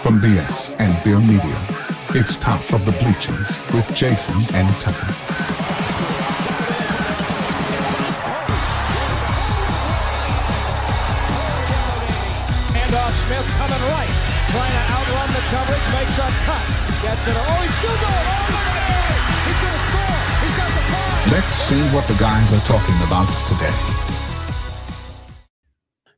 from BS and Beer Media. It's Top of the Bleachers with Jason and Tucker. Handoff, Smith coming right, trying to outrun the coverage, makes a cut, gets it. Oh, he's still going. Oh, he's going to score. He's got the ball. Let's see what the guys are talking about today.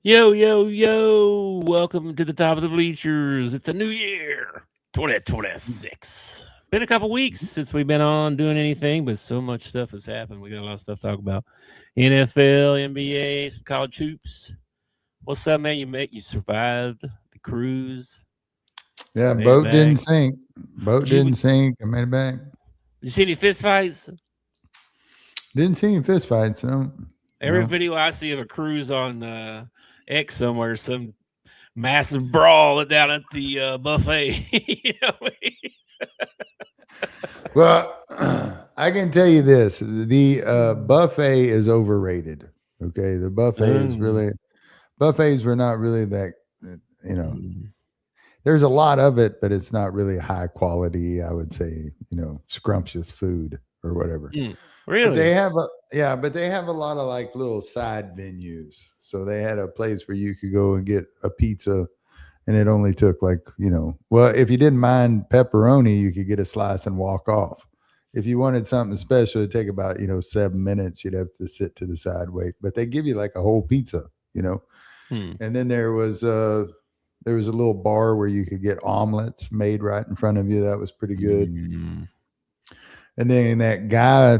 Yo, yo, yo. Welcome to the Top of the Bleachers. It's a new year, 2026. Been a couple weeks since we've been on doing anything, but so much stuff has happened. We got a lot of stuff to talk about. NFL, NBA, some college hoops. What's up, man? You survived the cruise. Yeah, boat didn't sink. I made it back. Did you see any fist fights? Didn't see any fist fights. No. Every video I see of a cruise on X somewhere, some massive brawl down at the buffet. You know what I mean? Well, I can tell you this: the buffet is overrated. Okay, the buffet is really buffets were not really that. You know, there's a lot of it, but it's not really high quality. I would say, scrumptious food or whatever. Really? But they have a lot of like little side venues. So they had a place where you could go and get a pizza, and it only took like, if you didn't mind pepperoni, you could get a slice and walk off. If you wanted something special, it'd take about, 7 minutes. You'd have to sit to the side, wait. But they give you like a whole pizza, And then there was a little bar where you could get omelets made right in front of you. That was pretty good. And then that guy,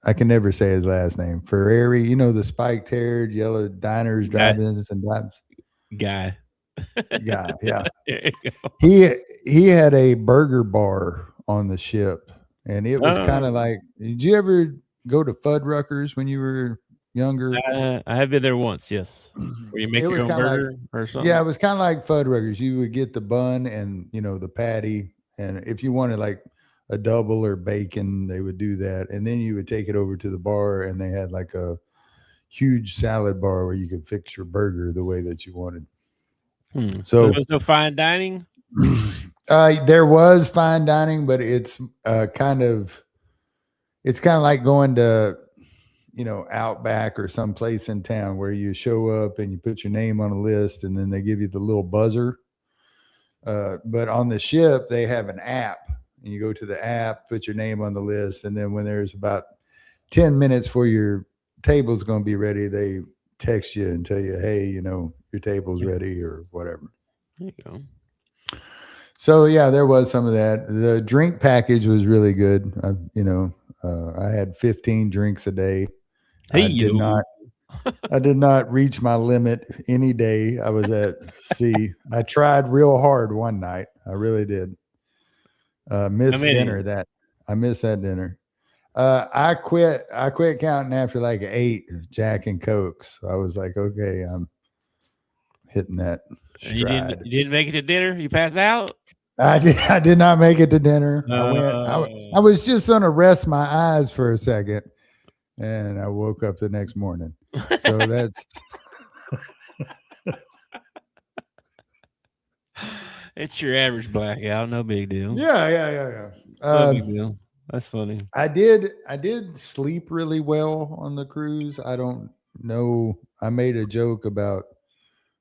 I can never say his last name, Ferrari, the spiked-haired, yellow diners, drive-ins, and dives. Guy, yeah. There you go. He had a burger bar on the ship, and it was kind of like, did you ever go to Fuddruckers when you were younger? I have been there once, yes. Where you make your own burger or something? Yeah, it was kind of like Fuddruckers. You would get the bun and, the patty, and if you wanted like a double or bacon, they would do that. And then you would take it over to the bar, and they had like a huge salad bar where you could fix your burger the way that you wanted. So there was no fine dining? There was fine dining, but it's kind of like going to, Outback or someplace in town where you show up and you put your name on a list, and then they give you the little buzzer. But on the ship, they have an app. And you go to the app, put your name on the list, and then when there's about 10 minutes for your table's going to be ready, they text you and tell you, hey, your table's ready or whatever. There you go. So, yeah, there was some of that. The drink package was really good. I had 15 drinks a day. I did not reach my limit any day. I was at sea. I tried real hard one night. I really did. Missed dinner. I missed that dinner. I quit counting after like 8 Jack and Cokes. So I was like, okay, I'm hitting that stride. You didn't make it to dinner? You passed out? I did not make it to dinner. I was just gonna rest my eyes for a second, and I woke up the next morning. So that's it's your average blackout, no big deal. Yeah. No big deal. That's funny. I did sleep really well on the cruise. I don't know. I made a joke about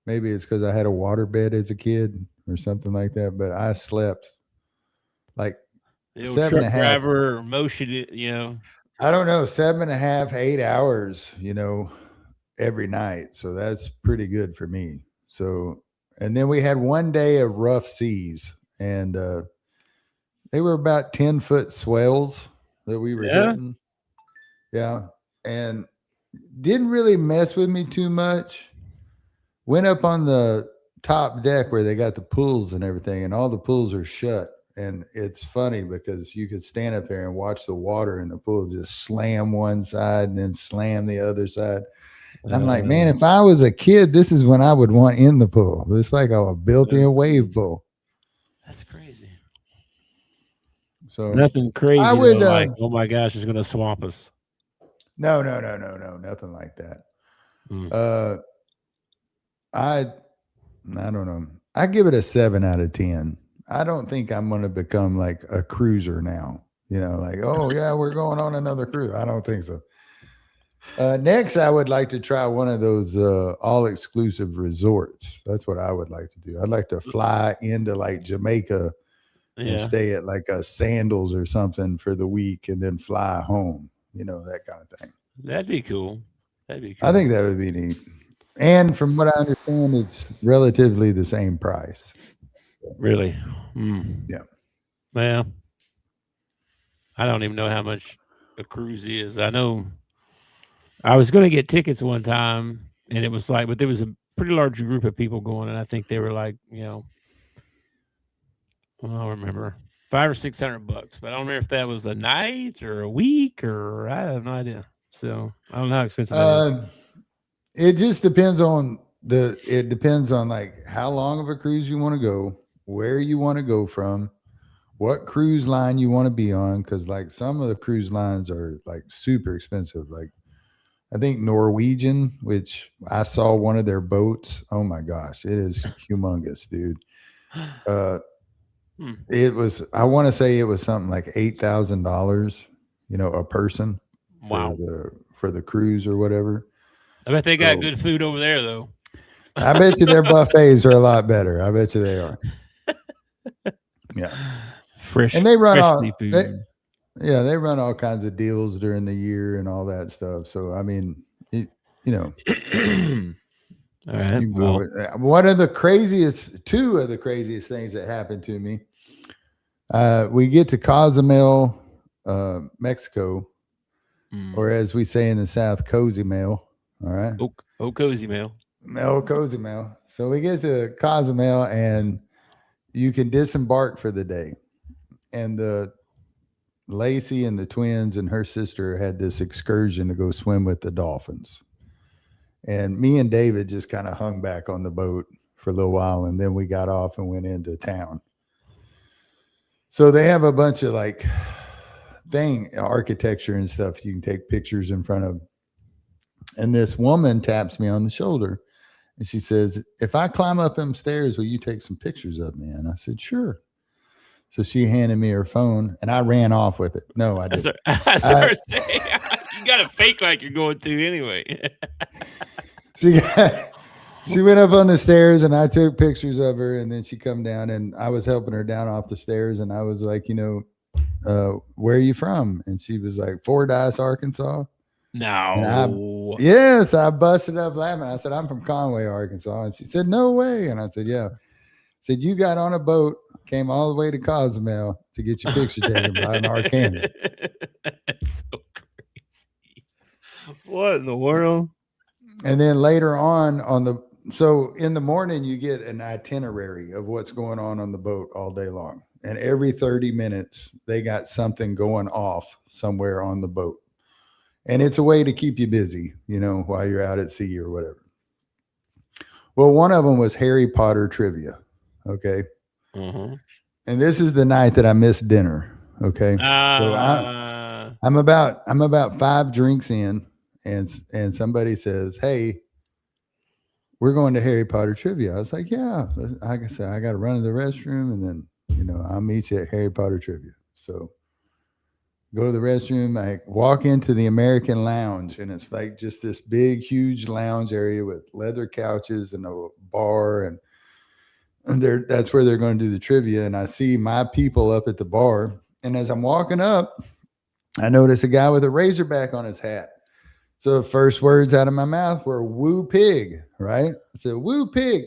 maybe it's because I had a waterbed as a kid or something like that, but I slept like 7.5 driver motion, I don't know, 7.5, 8 hours, every night. So that's pretty good for me. So, and then we had one day of rough seas, and they were about 10-foot swells that we were hitting. Yeah. And didn't really mess with me too much. Went up on the top deck where they got the pools and everything, and all the pools are shut. And it's funny because you could stand up there and watch the water in the pool just slam one side and then slam the other side. I'm like, man, if I was a kid, this is when I would want in the pool. It's like a built-in wave pool. That's crazy. So nothing crazy. I would like, oh my gosh, it's going to swamp us. No, nothing like that. I don't know. I give it a 7 out of 10. I don't think I'm going to become like a cruiser now. Like, oh yeah, we're going on another cruise. I don't think so. Next, I would like to try one of those all-exclusive resorts. That's what I would like to do. I'd like to fly into like Jamaica and stay at like a Sandals or something for the week and then fly home, that kind of thing. That'd be cool. I think that would be neat. And from what I understand, it's relatively the same price. Really? Yeah. Well, I don't even know how much a cruise is. I know I was going to get tickets one time, and it was like, but there was a pretty large group of people going, and I think they were like, I don't remember, $500 or $600, but I don't remember if that was a night or a week or I have no idea. So I don't know how expensive that is. It just depends on like how long of a cruise you want to go, where you want to go from, what cruise line you want to be on. Cause like some of the cruise lines are like super expensive. Like I think Norwegian, which I saw one of their boats. Oh my gosh. It is humongous, dude. It was, I want to say it was something like $8,000, a person for the cruise or whatever. I bet they got good food over there, though. I bet you their buffets are a lot better. I bet you they are. Yeah, fresh. And they run all. Food. They run all kinds of deals during the year and all that stuff. So I mean, all right. Two of the craziest things that happened to me. We get to Cozumel, Mexico, or as we say in the South, Cozumel. All right. Oh, Cozumel. Cozumel. So we get to Cozumel and you can disembark for the day. And Lacey and the twins and her sister had this excursion to go swim with the dolphins. And me and David just kind of hung back on the boat for a little while. And then we got off and went into town. So they have a bunch of like architecture and stuff you can take pictures in front of. And this woman taps me on the shoulder and she says, if I climb up them stairs, will you take some pictures of me? And I said, sure. So she handed me her phone and I ran off with it. No, I didn't. You got to fake like you're going to anyway. She went up on the stairs and I took pictures of her and then she come down and I was helping her down off the stairs and I was like, where are you from? And she was like, Fordyce, Arkansas. No. Yes, I busted up laughing. I said, I'm from Conway, Arkansas. And she said, no way. And I said, yeah. I said, you got on a boat, came all the way to Cozumel to get your picture taken by an Arkansas. That's so crazy. What in the world? And then later on so in the morning, you get an itinerary of what's going on the boat all day long. And every 30 minutes, they got something going off somewhere on the boat. And it's a way to keep you busy, while you're out at sea or whatever. Well, one of them was Harry Potter trivia. Okay. Mm-hmm. And this is the night that I missed dinner. Okay. So I'm about 5 drinks in and somebody says, hey, we're going to Harry Potter trivia. I was like, yeah, like I said, I got to run to the restroom and then, I'll meet you at Harry Potter trivia. So go to the restroom. I walk into the American Lounge and it's like just this big, huge lounge area with leather couches and a bar. And that's where they're going to do the trivia. And I see my people up at the bar. And as I'm walking up, I notice a guy with a Razorback on his hat. So the first words out of my mouth were woo pig, right? I said, woo pig.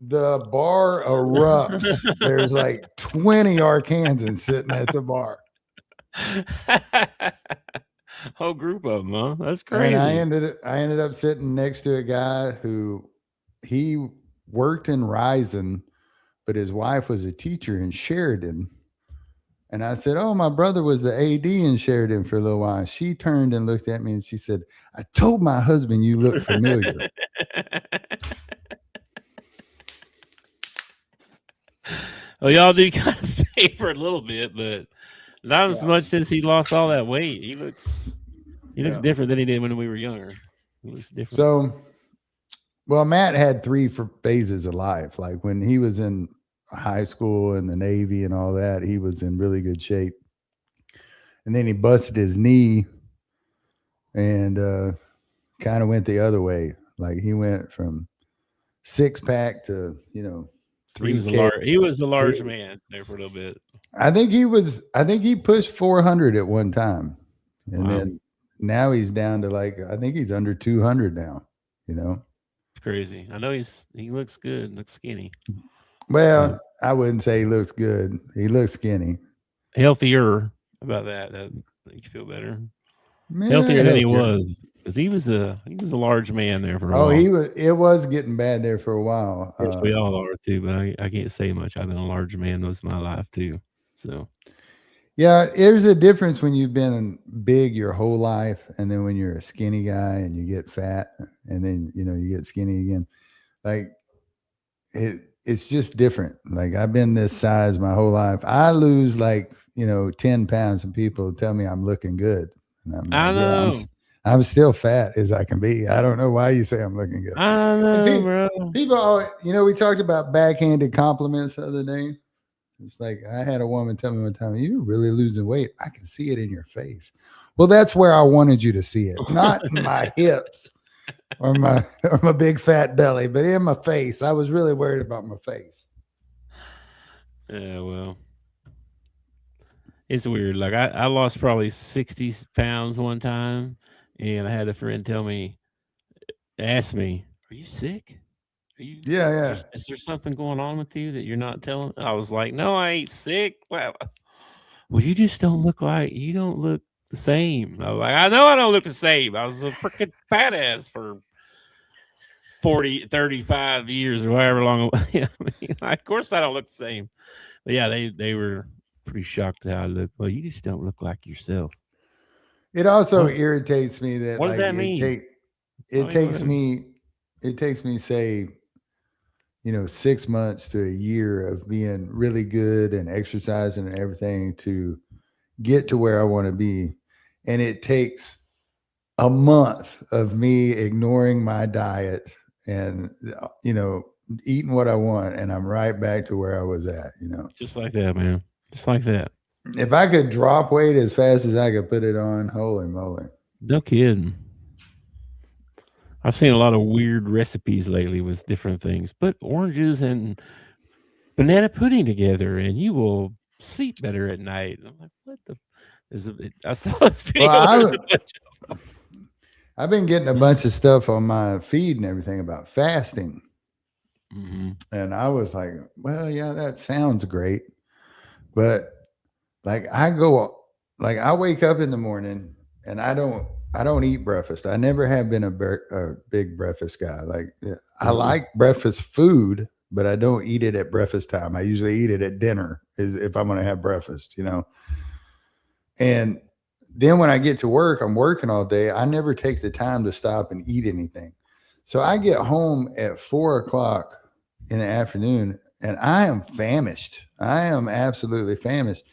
The bar erupts. There's like 20 Arkansans sitting at the bar. Whole group of them, huh? That's crazy. And I ended up sitting next to a guy who he worked in Risen, but his wife was a teacher in Sheridan. And I said, oh, my brother was the AD in Sheridan for a little while. She turned and looked at me and she said, I told my husband you look familiar. Well, y'all do kind of favor a little bit, but not as much since he lost all that weight. He looks different than he did when we were younger. He looks different. So Well, Matt had 3 phases of life. Like when he was in high school and the Navy and all that, he was in really good shape. And then he busted his knee and kind of went the other way. Like he went from 6-pack to, 3K. He was a large man there for a little bit. I think he pushed 400 at one time. And then now he's down to I think he's under 200 now, It's crazy. I know he looks good, looks skinny. Well, I wouldn't say he looks good. He looks skinny. Healthier. How about that? That make you feel better. Yeah, healthier than he was. Because he was a large man there for a while. It was getting bad there for a while. Of course, we all are too, but I can't say much. I've been a large man most of my life too. So yeah, there's a difference when you've been big your whole life and then when you're a skinny guy and you get fat and then you get skinny again. It's just different. Like I've been this size my whole life. I lose 10 pounds and people tell me I'm looking good. And I'm I know. Yeah, I'm still fat as I can be. I don't know why you say I'm looking good. I know, bro. People, we talked about backhanded compliments the other day. It's like I had a woman tell me one time, "You're really losing weight. I can see it in your face." Well, that's where I wanted you to see it, not in my hips or my big fat belly, but in my face. I was really worried about my face. Yeah, well, it's weird. Like I lost probably 60 pounds one time, and I had a friend ask me, "Are you sick? Are you? Yeah. Is there something going on with you that you're not telling?" I was like, "No, I ain't sick." Well, you just don't look the same. I was like, "I know I don't look the same. I was a freaking fat ass for 35 years or however long." Of course I don't look the same. But yeah, they were pretty shocked how I look. Well, you just don't look like yourself. It also irritates me that what does that mean? It takes me, say, 6 months to a year of being really good and exercising and everything to get to where I want to be. And it takes a month of me ignoring my diet and, eating what I want. And I'm right back to where I was at, Just like that, man. Just like that. If I could drop weight as fast as I could put it on, holy moly. No kidding. I've seen a lot of weird recipes lately with different things. Put oranges and banana pudding together, and you will sleep better at night. I'm like, what the? I saw this video. I've been getting a bunch of stuff on my feed and everything about fasting. Mm-hmm. And I was like, well, yeah, that sounds great. But I wake up in the morning and I don't eat breakfast. I never have been a big breakfast guy. I like breakfast food, but I don't eat it at breakfast time. I usually eat it at dinner if I'm going to have breakfast, And then when I get to work, I'm working all day. I never take the time to stop and eat anything. So I get home at 4:00 in the afternoon and I am famished. I am absolutely famished.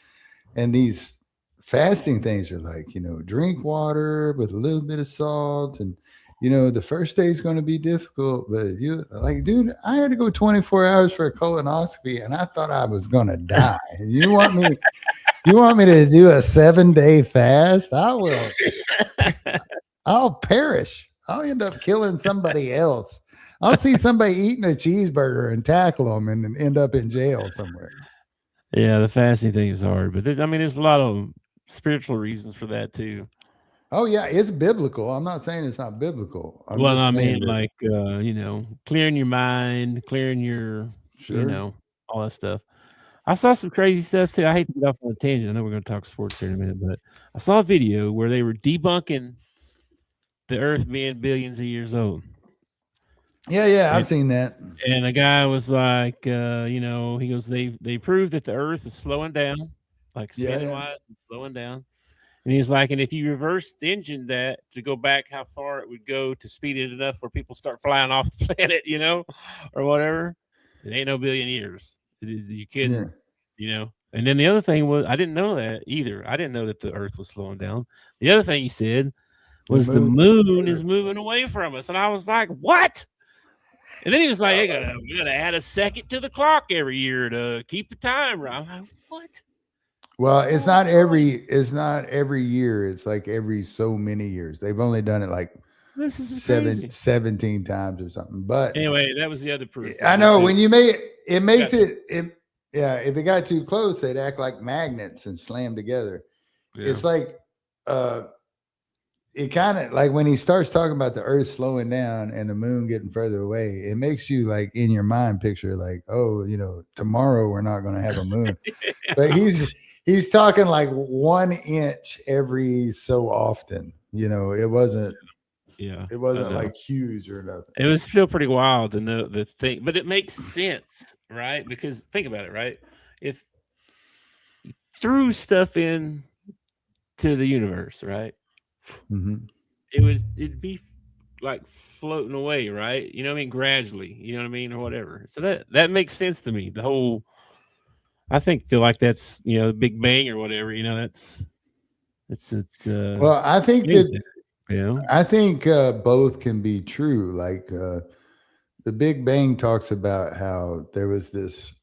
And these fasting things are drink water with a little bit of salt. And, the first day is going to be difficult, but dude, I had to go 24 hours for a colonoscopy and I thought I was going to die. You want me to do a 7-day fast? I will. I'll perish. I'll end up killing somebody else. I'll see somebody eating a cheeseburger and tackle them and end up in jail somewhere. Yeah, the fasting thing is hard, but there's a lot of spiritual reasons for that too. Oh yeah, it's biblical. I'm not saying it's not biblical. Clearing your mind, clearing your, sure. All that stuff. I saw some crazy stuff too. I hate to get off on a tangent. I know we're going to talk sports here in a minute, but I saw a video where they were debunking the Earth being billions of years old. Yeah, I've seen that. And the guy was like, he goes, they proved that the Earth is slowing down, like spinning wise and slowing down. And he's like, and if you reverse engine that to go back how far it would go to speed it enough where people start flying off the planet, or whatever, it ain't no billion years. You kidding, And then the other thing was, I didn't know that either. I didn't know that the Earth was slowing down. The other thing he said was the moon is moving away from us. And I was like, what? And then he was like, hey, we gotta add a second to the clock every year to keep the time right. I'm like, what? Well, it's not every year. It's like every so many years. They've only done it like This is crazy. 17 times or something. But Anyway, that was the other proof. I know when you make it makes it yeah, if it got too close, they'd act like magnets and slam together. Yeah. It's like it kind of like when he starts talking about the earth slowing down and the moon getting further away, it makes you like in your mind picture like, oh, tomorrow we're not going to have a moon. But he's talking like 1 inch every so often. It wasn't like huge or nothing. It was still pretty wild to know the thing, but it makes sense, right? Because think about it, right? If you threw stuff in to the universe, right? Mm-hmm. It'd be like floating away, right? You know what I mean? Gradually, you know what I mean, or whatever. So that makes sense to me. The whole, I feel like that's the Big Bang or whatever. It's well, I think amazing. I think both can be true. Like the Big Bang talks about how there was this,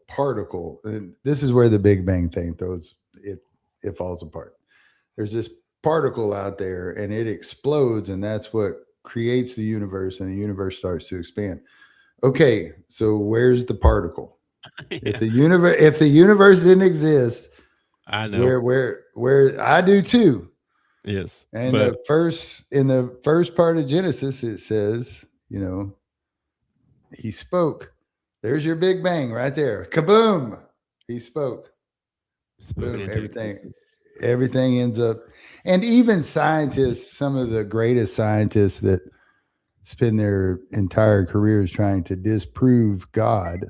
particle, and this is where the Big Bang thing it falls apart. There's this particle out there, and it explodes, and that's what creates the universe, and the universe starts to expand. Okay, so where's the particle? Yeah. If the universe didn't exist, I know where I do too. Yes. And in the first part of Genesis, it says, he spoke. There's your Big Bang right there. Kaboom! He spoke. Boom, everything ends up. And even scientists, some of the greatest scientists that spend their entire careers trying to disprove God,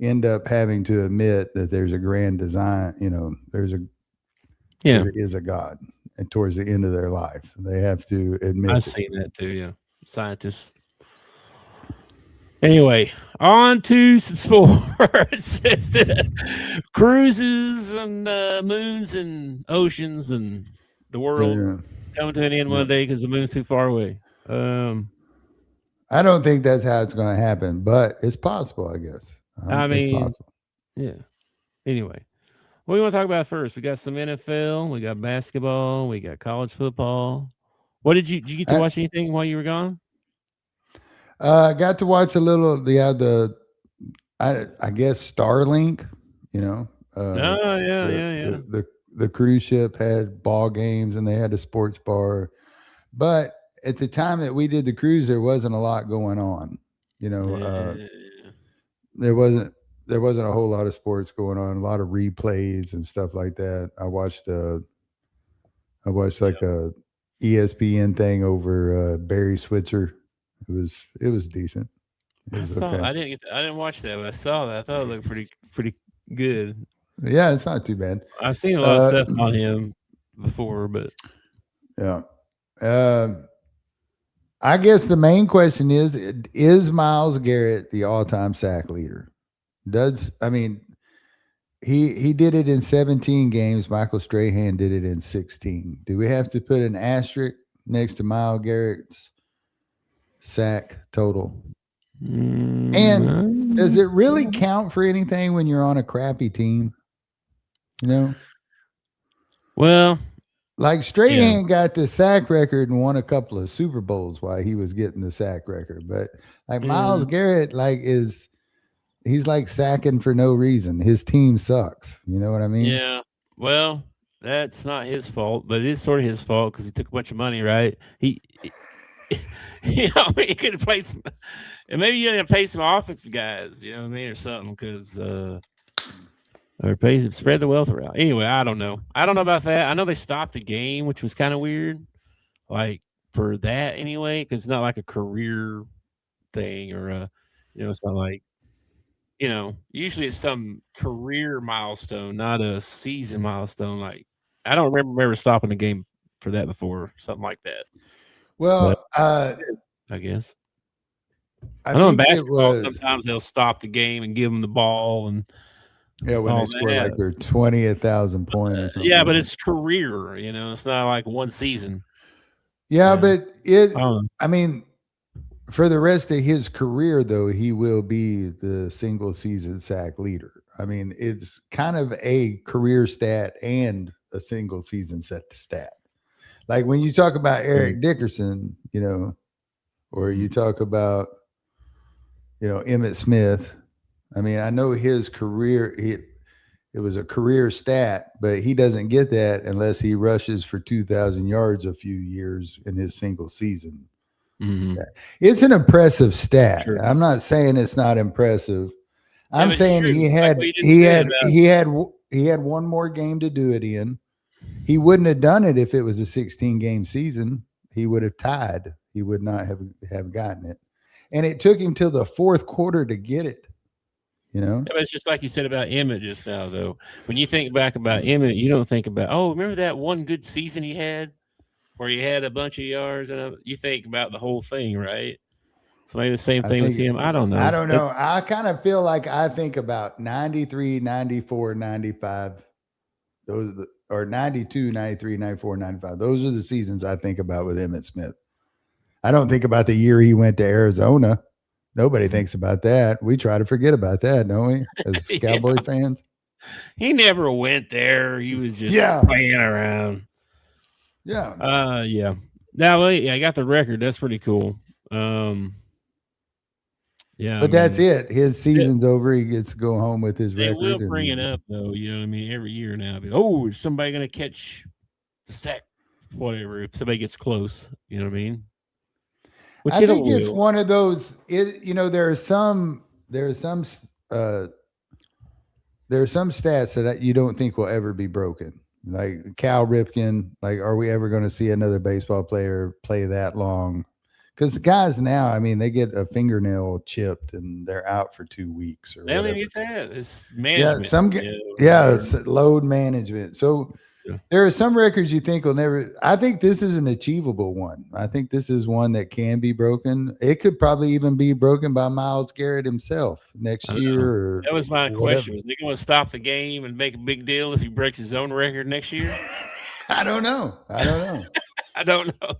end up having to admit that there's a grand design. There is a God. And towards the end of their life, they have to admit. I've seen that too. Yeah, scientists. Anyway, on to some sports. Cruises and moons and oceans and the world coming to an end one day because the moon's too far away. I don't think that's how it's going to happen, but it's possible, I guess. It's possible. Yeah. Anyway. What do you want to talk about first? We got some NFL, we got basketball, we got college football. What did you get to watch anything while you were gone? I got to watch a little. I guess Starlink. The cruise ship had ball games and they had a sports bar, but at the time that we did the cruise, there wasn't a lot going on. There wasn't a whole lot of sports going on, a lot of replays and stuff like that. I watched a ESPN thing over Barry Switzer. It was decent. I didn't watch that, but I saw that. I thought it looked pretty good. Yeah, it's not too bad. I've seen a lot of stuff on him before, but yeah. I guess the main question is Myles Garrett the all-time sack leader? He did it in 17 games. Michael Strahan did it in 16. Do we have to put an asterisk next to Myles Garrett's sack total? And does it really count for anything when you're on a crappy team? Well, like Strahan got the sack record and won a couple of Super Bowls while he was getting the sack record. But like Myles Garrett, he's like sacking for no reason. His team sucks. You know what I mean? Yeah. Well, that's not his fault, but it is sort of his fault because he took a bunch of money, right? He he could have played some, and maybe you got to pay some offensive guys, you know what I mean, or something, because or spread the wealth around. Anyway, I don't know about that. I know they stopped the game, which was kind of weird, like for that anyway, because it's not like a career thing or it's not like. Usually it's some career milestone, not a season milestone. Like, I don't remember ever stopping the game for that before, something like that. Well, but, I guess. I know in basketball, sometimes they'll stop the game and give them the ball. And when they score like their 20,000 point or something. Yeah, but it's career, it's not like one season. Yeah, but for the rest of his career, though, he will be the single season sack leader. I mean, it's kind of a career stat and a single season stat. Like when you talk about Eric Dickerson, or you talk about, Emmitt Smith. I mean, I know his career, it was a career stat, but he doesn't get that unless he rushes for 2,000 yards a few years in his single season. Mm-hmm. It's an impressive stat. Sure. I'm not saying it's not impressive. I'm saying true. he had one more game to do it in. He wouldn't have done it if it was a 16-game season. He would have tied. He would not have gotten it. And it took him till the fourth quarter to get it. It's just like you said about Emmett just now, though. When you think back about Emmett, you don't think about, remember that one good season he had where he had a bunch of yards? And you think about the whole thing, right? So maybe the same thing with him. I don't know. I don't know. I kind of feel like I think about 93, 94, 95. Those or 92, 93, 94, 95. Those are the seasons I think about with Emmitt Smith. I don't think about the year he went to Arizona. Nobody thinks about that. We try to forget about that, don't we, as Cowboy fans? He never went there. He was just playing around. Yeah. Yeah. Now, I got the record. That's pretty cool. Yeah. But that's it. His season's over. He gets to go home with his record. They will bring it up, though. You know what I mean? Every year now. Is somebody going to catch the sack? Whatever. If somebody gets close, you know what I mean? I think it's one of those. There are some stats that you don't think will ever be broken. Like Cal Ripken. Like, are we ever going to see another baseball player play that long? Because guys now, I mean, they get a fingernail chipped and they're out for 2 weeks or they don't whatever. even get that. It's management. It's load management. So there are some records you think will never. I think this is an achievable one. I think this is one that can be broken. It could probably even be broken by Myles Garrett himself next year. That was my question. Was he going to stop the game and make a big deal if he breaks his own record next year? I don't know. I don't know.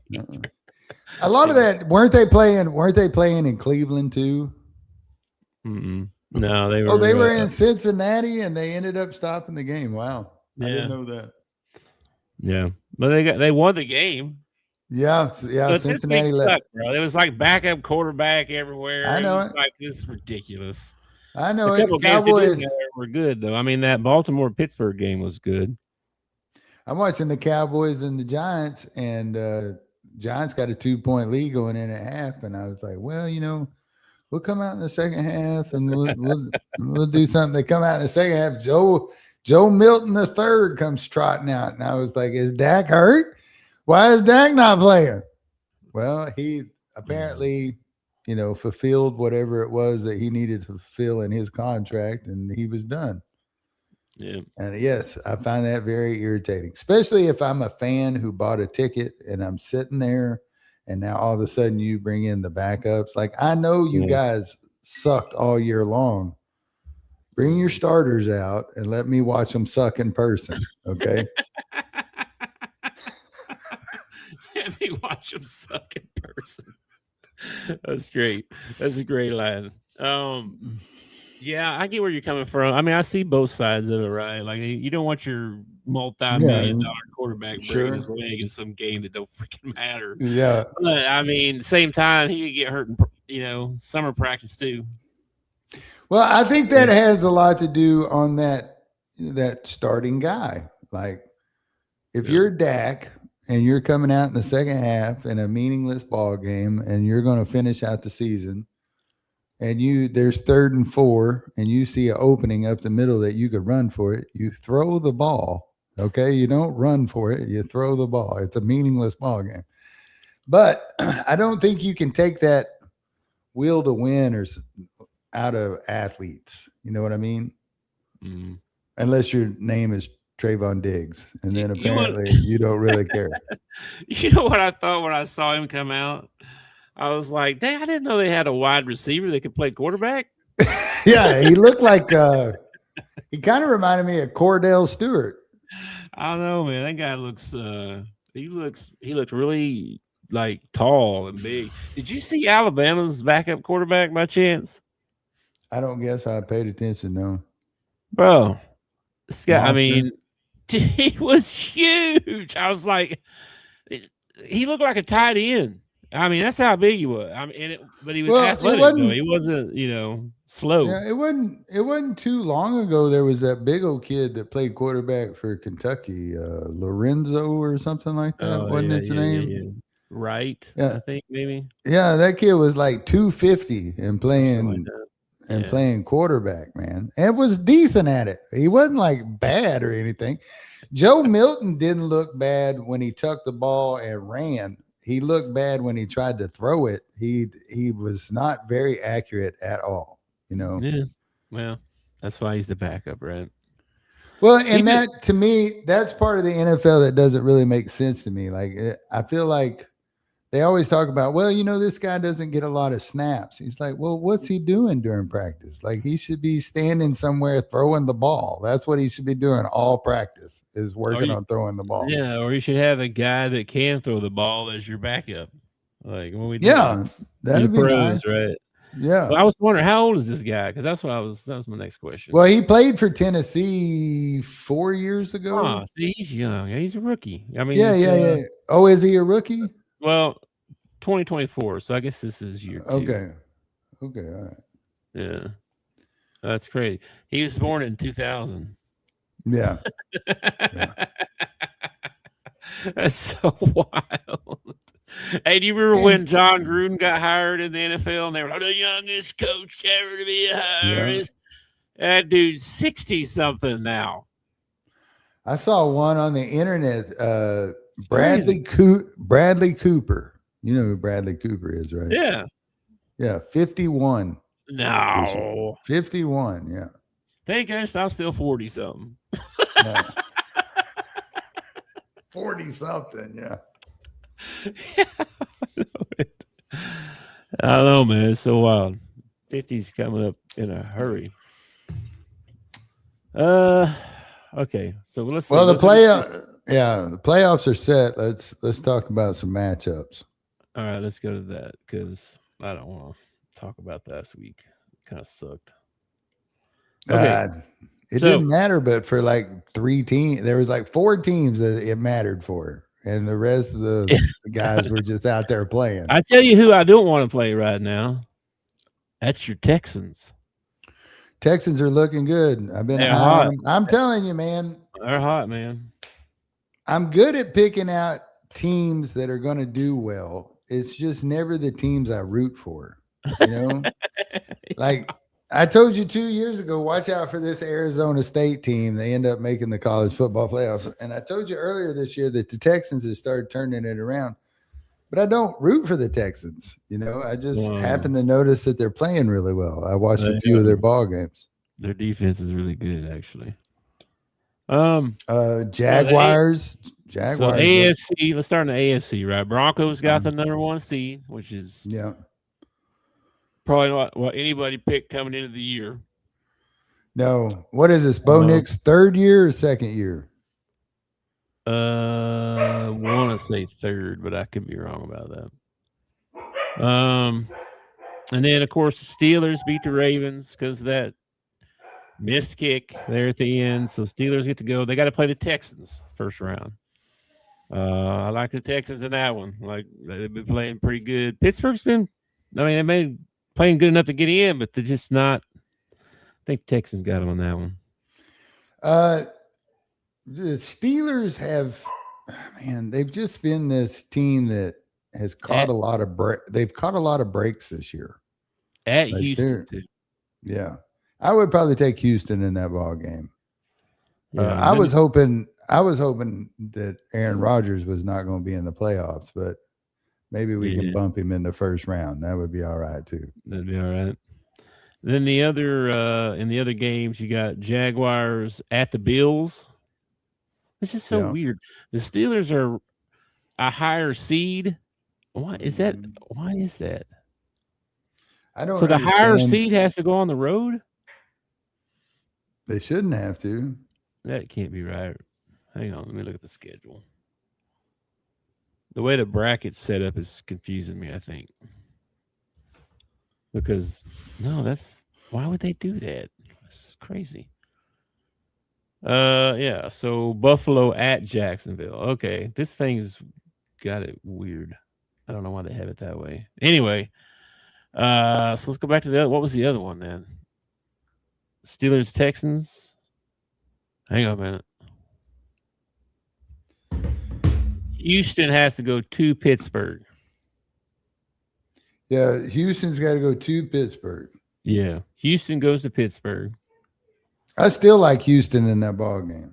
A lot of that weren't they playing in Cleveland too? Mm-mm. No, they were. They were in Cincinnati and they ended up stopping the game. Wow, I didn't know that. Yeah, but they won the game. Yeah. But Cincinnati sucked, bro. It was like backup quarterback everywhere. I know it. Like, this is ridiculous. I know a couple it. Games Cowboys were good though. I mean, that Baltimore-Pittsburgh game was good. I'm watching the Cowboys and the Giants, and Giants got a 2-point lead going in at half, and I was like, well, we'll come out in the second half and we'll do something. They come out in the second half. Joe Milton III comes trotting out, and I was like, is Dak hurt? Why is Dak not playing? Well, he apparently, fulfilled whatever it was that he needed to fulfill in his contract, and he was done. Yeah. And yes, I find that very irritating, especially if I'm a fan who bought a ticket and I'm sitting there and now all of a sudden you bring in the backups. Like, I know you guys sucked all year long. Bring your starters out and let me watch them suck in person. Okay. Let me watch them suck in person. That's great. That's a great line. Yeah, I get where you're coming from. I mean, I see both sides of it, right? Like, you don't want your multi-million-dollar quarterback breaking his leg in some game that don't freaking matter. Yeah. But, I mean, same time, he could get hurt in, summer practice too. Well, I think that has a lot to do on that starting guy. Like, if you're Dak and you're coming out in the second half in a meaningless ball game and you're going to finish out the season, and there's 3rd and 4, and you see an opening up the middle that you could run for it, you throw the ball. Okay, you don't run for it, you throw the ball. It's a meaningless ball game. But I don't think you can take that will to win out of athletes. You know what I mean? Mm-hmm. Unless your name is Trayvon Diggs, and then apparently you don't really care. You know what I thought when I saw him come out? I was like, dang, I didn't know they had a wide receiver that could play quarterback. Yeah, he looked like he kind of reminded me of Cordell Stewart. I don't know, man. That guy looks he looked really like tall and big. Did you see Alabama's backup quarterback by chance? I don't guess I paid attention. No, Bro, this guy, I monster. mean, he was huge. I was like, he looked like a tight end. I mean, that's how big he was. I mean, but he was athletic though. He wasn't, slow. Yeah, it wasn't too long ago. There was that big old kid that played quarterback for Kentucky, Lorenzo or something like that. Wasn't his name? Yeah. Right. Yeah. I think maybe. Yeah, that kid was like 250 and playing Like playing quarterback, man. And was decent at it. He wasn't like bad or anything. Joe Milton didn't look bad when he tucked the ball and ran. He looked bad when he tried to throw it. He was not very accurate at all, Yeah. Well, that's why he's the backup, right? Well, and that to me, that's part of the NFL that doesn't really make sense to me. Like, I feel like they always talk about, well, this guy doesn't get a lot of snaps. He's like, well, what's he doing during practice? Like, he should be standing somewhere throwing the ball. That's what he should be doing all practice, is working on throwing the ball. Yeah, or you should have a guy that can throw the ball as your backup. Like when we that'd be nice, right? Yeah. Well, I was wondering, how old is this guy? Because that was my next question. Well, he played for Tennessee 4 years ago. Oh, see, he's young. He's a rookie. I mean, yeah. Oh, is he a rookie? Well, 2024. So I guess this is year 2. Okay. All right. Yeah. That's crazy. He was born in 2000. Yeah. That's so wild. Hey, do you remember when John Gruden got hired in the NFL and they were like, the youngest coach ever to be hired? Yeah. That dude's 60-something now. I saw one on the internet. Bradley Cooper. You know who Bradley Cooper is, right? Yeah. Yeah, 51. No. 51, yeah. Thank goodness I'm still 40-something. Yeah. 40-something, yeah. I don't know, man. It's so wild. 50's coming up in a hurry. Okay. So let's see. Well, the playoffs are set. Let's talk about some matchups. All right, let's go to that because I don't want to talk about last week. It kind of sucked. Okay. It didn't matter, but for like 3 teams, there was like 4 teams that it mattered for. And the rest of the guys were just out there playing. I tell you who I don't want to play right now. That's your Texans. Texans are looking good. I've been hot. I'm telling you, man. They're hot, man. I'm good at picking out teams that are going to do well. It's just never the teams I root for. Like I told you 2 years ago, watch out for this Arizona State team. They end up making the college football playoffs. And I told you earlier this year that the Texans have started turning it around. But I don't root for the Texans. I just happen to notice that they're playing really well. I watched a few of their ball games. Their defense is really good, actually. Jaguars. So AFC, let's start in the AFC, right? Broncos got the number 1 seed, which is probably not what anybody picked coming into the year. No. What is this? Bo Nick's 3rd year or 2nd year? I want to say 3rd, but I could be wrong about that. And then of course the Steelers beat the Ravens because of that missed kick there at the end. So Steelers get to go. They got to play the Texans first round. I like the Texans in that one. Like they've been playing pretty good. Pittsburgh's been, they made playing good enough to get in, but they're just not. I think Texans got them on that one. The Steelers have, they've just been this team that has caught a lot of they've caught a lot of breaks this year. At Houston, too. Yeah. I would probably take Houston in that ball game. Yeah, I was hoping that Aaron Rodgers was not going to be in the playoffs, but maybe we can bump him in the first round. That would be all right too. That'd be all right. Then the other in the other games, you got Jaguars at the Bills. This is so weird. The Steelers are a higher seed. Why is that? Why is that? I don't. So the higher seed has to go on the road. They shouldn't have to. That can't be right. Hang on, let me look at the schedule. the way the bracket's set up is confusing me, I think. Because why would they do that? That's crazy. Yeah, so Buffalo at Jacksonville. Okay, this thing's got it weird. I don't know why they have it that way. Anyway, so let's go back to the other. What was the other one then? Steelers Texans. Hang on a minute. Houston has to go to Pittsburgh. Yeah, Houston's got to go to Pittsburgh. Yeah, Houston goes to Pittsburgh. I still like Houston in that ball game.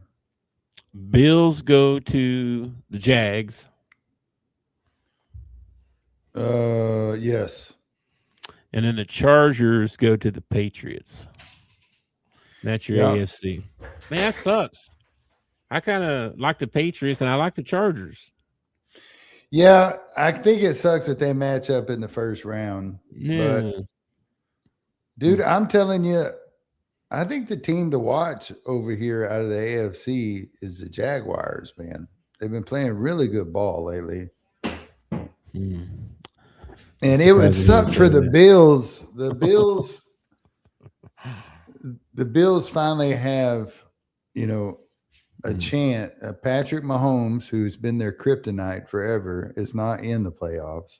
Bills go to the Jags. Yes. And then the Chargers go to the Patriots. That's your AFC. Man, that sucks. I kind of like the Patriots and I like the Chargers. Yeah, I think it sucks that they match up in the first round. Yeah. But, dude, I'm telling you, I think the team to watch over here out of the AFC is the Jaguars, man. They've been playing really good ball lately. And it would suck for the Bills. The Bills finally have, a chant. Patrick Mahomes, who's been their kryptonite forever, is not in the playoffs.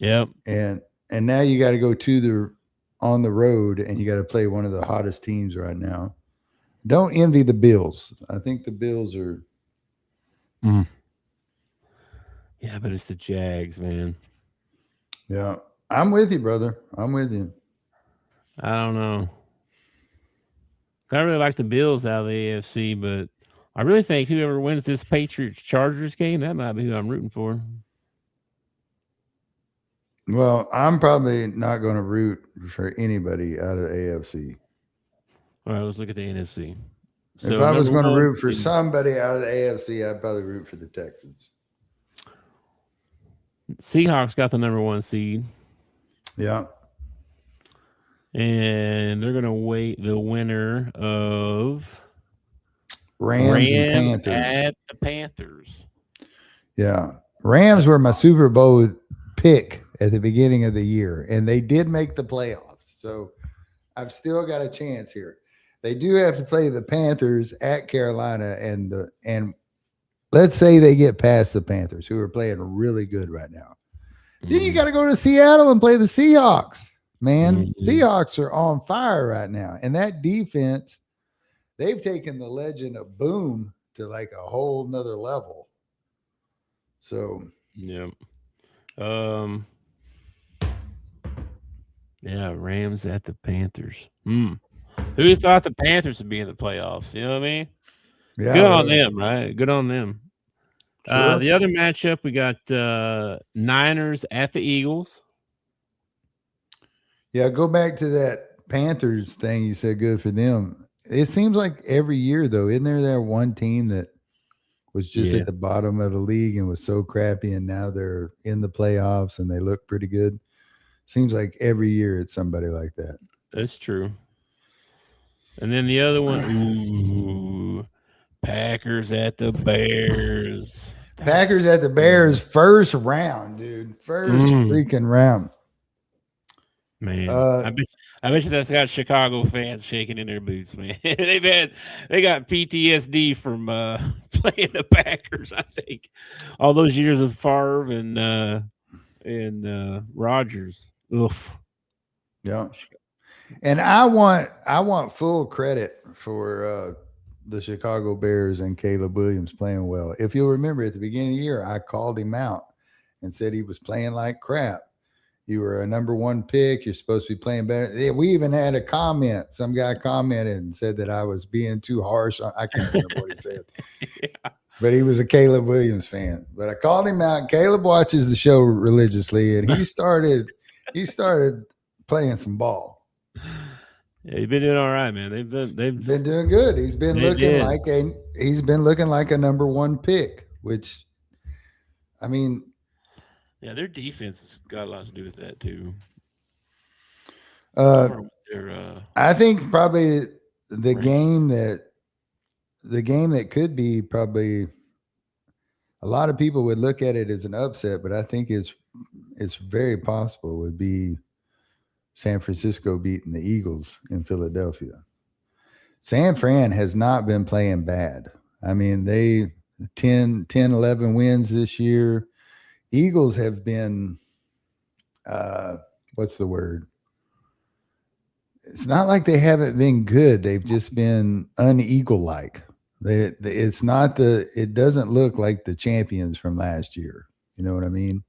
Yep. And now you got to go on the road, and you got to play one of the hottest teams right now. Don't envy the Bills. I think the Bills are. Yeah, but it's the Jags, man. Yeah, I'm with you, brother. I'm with you. I don't know. I really like the Bills out of the AFC, but I really think whoever wins this Patriots-Chargers game, that might be who I'm rooting for. Well, I'm probably not going to root for anybody out of the AFC. All right, let's look at the NFC. If I was going to root for somebody out of the AFC, I'd probably root for the Texans. Seahawks got the number 1 seed. Yeah. And they're going to wait the winner of Rams and Panthers. At the Panthers. Yeah. Rams were my Super Bowl pick at the beginning of the year, and they did make the playoffs. So I've still got a chance here. They do have to play the Panthers at Carolina, and let's say they get past the Panthers, who are playing really good right now. Then you got to go to Seattle and play the Seahawks. Man, Seahawks are on fire right now. And that defense, they've taken the legend of Boom to like a whole nother level. So, yeah. Yeah, Rams at the Panthers. Who thought the Panthers would be in the playoffs? You know what I mean? Yeah, good on them, right? Good on them. Sure. The other matchup, we got Niners at the Eagles. Yeah, go back to that Panthers thing. You said good for them. It seems like every year, though, isn't there that one team that was just at the bottom of the league and was so crappy, and now they're in the playoffs and they look pretty good? Seems like every year it's somebody like that. That's true. And then the other one, Packers at the Bears. Packers at the Bears, first round, dude. First freaking round. Man, I bet you that's got Chicago fans shaking in their boots, man. They got PTSD from playing the Packers, I think. All those years with Favre and Rodgers. Oof. Yeah. And I want full credit for the Chicago Bears and Caleb Williams playing well. If you'll remember, at the beginning of the year, I called him out and said he was playing like crap. You were a number 1 pick. You're supposed to be playing better. We even had a comment. Some guy commented and said that I was being too harsh. I can't remember what he said. Yeah. But he was a Caleb Williams fan. But I called him out. Caleb watches the show religiously, and he started playing some ball. Yeah, he's been doing all right, man. They've been doing good. He's been looking like a number 1 pick, which, I mean, yeah, their defense has got a lot to do with that too. I think probably the game that could be probably a lot of people would look at it as an upset, but I think it's very possible would be San Francisco beating the Eagles in Philadelphia. San Fran has not been playing bad. I mean, they 10, 11 wins this year. Eagles have been, what's the word? It's not like they haven't been good. They've just been uneagle-like. It doesn't look like the champions from last year. You know what I mean?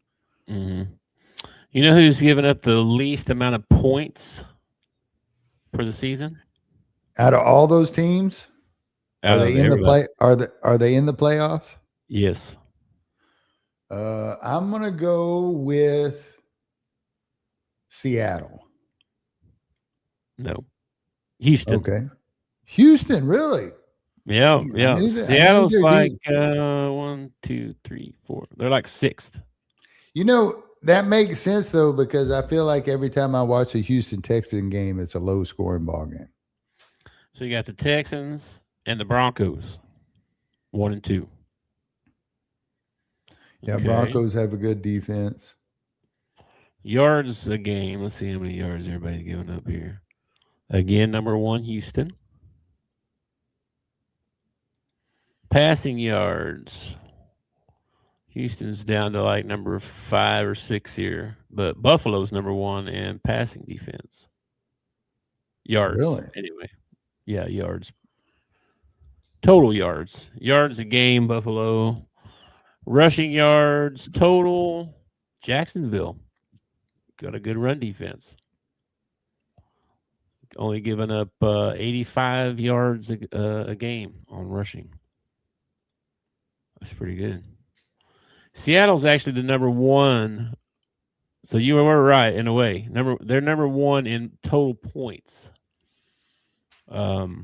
Mm-hmm. You know who's given up the least amount of points for the season? Out of all those teams, are they in the play? Are they in the playoffs? Yes. I'm gonna go with Seattle. No. Houston. Okay. Houston, really? Yeah. Seattle's like 1, 2, 3, 4. They're like 6th. You know, that makes sense though, because I feel like every time I watch a Houston Texans game, it's a low scoring ball game. So you got the Texans and the Broncos, 1 and 2. Yeah, okay. Broncos have a good defense. Yards a game. Let's see how many yards everybody's giving up here. Again, number 1, Houston. Passing yards. Houston's down to like number 5 or 6 here, but Buffalo's number 1 in passing defense. Yards. Really? Anyway. Yeah, yards. Total yards. Yards a game, Buffalo. Rushing yards, total. Jacksonville. Got a good run defense. Only giving up 85 yards a game on rushing. That's pretty good. Seattle's actually the number 1. So you were right in a way. They're number 1 in total points. They've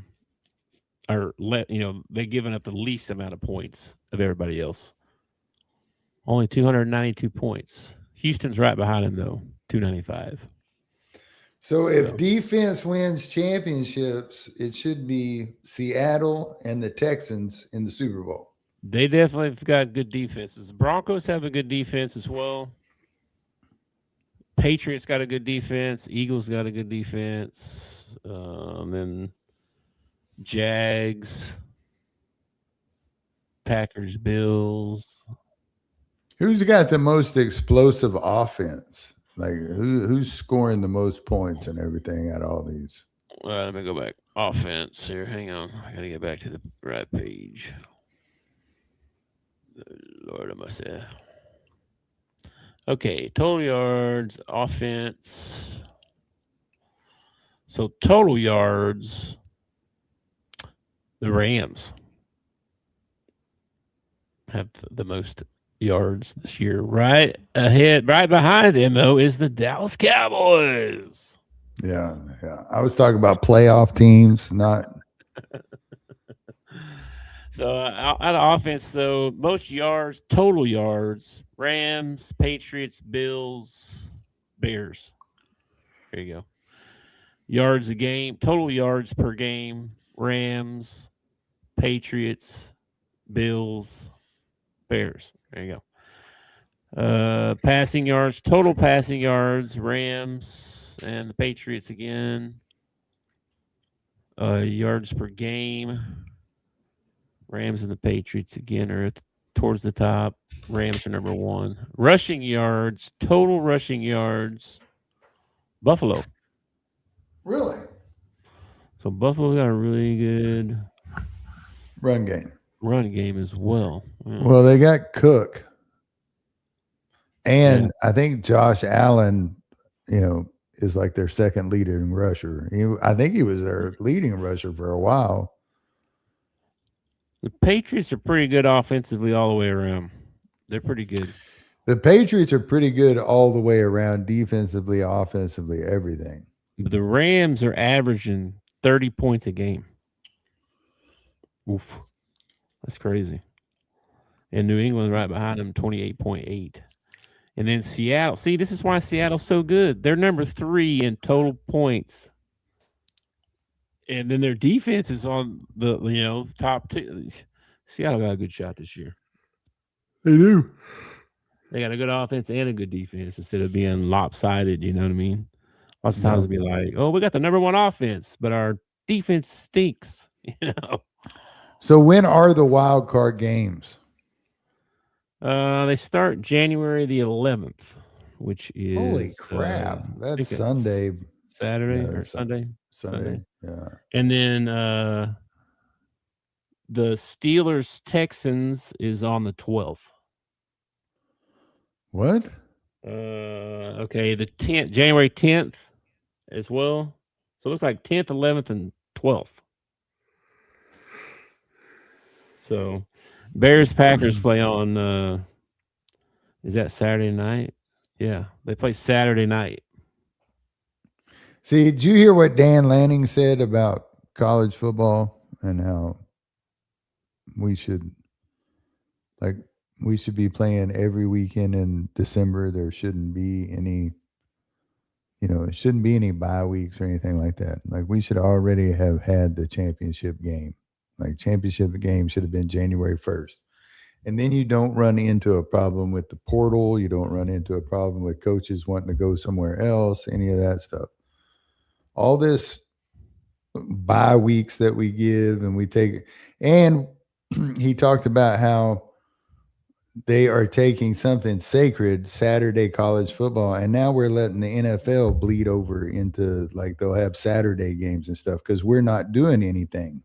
given up the least amount of points of everybody else. Only 292 points. Houston's right behind him though, 295. So if defense wins championships, it should be Seattle and the Texans in the Super Bowl. They definitely have got good defenses. The Broncos have a good defense as well. Patriots got a good defense. Eagles got a good defense. Then Jags, Packers, Bills. Who's got the most explosive offense? Like who's scoring the most points and everything out of all these? Let me go back. Offense here. Hang on. I got to get back to the right page. Lord, I must say. Okay, total yards, offense. So total yards, the Rams have the most yards this year. Right behind them, though, is the Dallas Cowboys. Yeah. I was talking about playoff teams, not. So out of offense, though, most yards, total yards, Rams, Patriots, Bills, Bears. There you go. Yards a game, total yards per game, Rams, Patriots, Bills, Bears. There you go. Passing yards, total passing yards, Rams and the Patriots again. Yards per game. Rams and the Patriots again are towards the top. Rams are number 1. Rushing yards, total rushing yards, Buffalo. Really? So Buffalo got a really good run game as well. Yeah. Well, they got Cook. And I think Josh Allen, is like their second leading rusher. I think he was their leading rusher for a while. The Patriots are pretty good offensively all the way around. They're pretty good. The Patriots are pretty good all the way around, defensively, offensively, everything. But the Rams are averaging 30 points a game. Oof. That's crazy. And New England right behind them, 28.8. And then Seattle. See, this is why Seattle's so good. They're number 3 in total points. And then their defense is on the top 2. Seattle got a good shot this year. They do. They got a good offense and a good defense instead of being lopsided. You know what I mean? Lots of times Yeah. it'd be like, oh, we got the number one offense, but our defense stinks. You know? So when are the wild card games? They start January the 11th, which is Holy crap! I That's think it's Sunday. Saturday Yeah, or that's Sunday. Sunday. Yeah. And then the Steelers Texans is on the 12th. What? Okay, the 10th, January 10th as well. So it looks like 10th, 11th, and 12th. So Bears Packers play on is that Saturday night? Yeah, they play Saturday night. See, did you hear what Dan Lanning said about college football and how we should be playing every weekend in December? There shouldn't be any, it shouldn't be any bye weeks or anything like that. Like we should already have had the championship game. Like championship game should have been January 1st. And then you don't run into a problem with the portal. You don't run into a problem with coaches wanting to go somewhere else, any of that stuff. All this bye weeks that we give and we take, and he talked about how they are taking something sacred, Saturday college football, and now we're letting the NFL bleed over into like they'll have Saturday games and stuff because we're not doing anything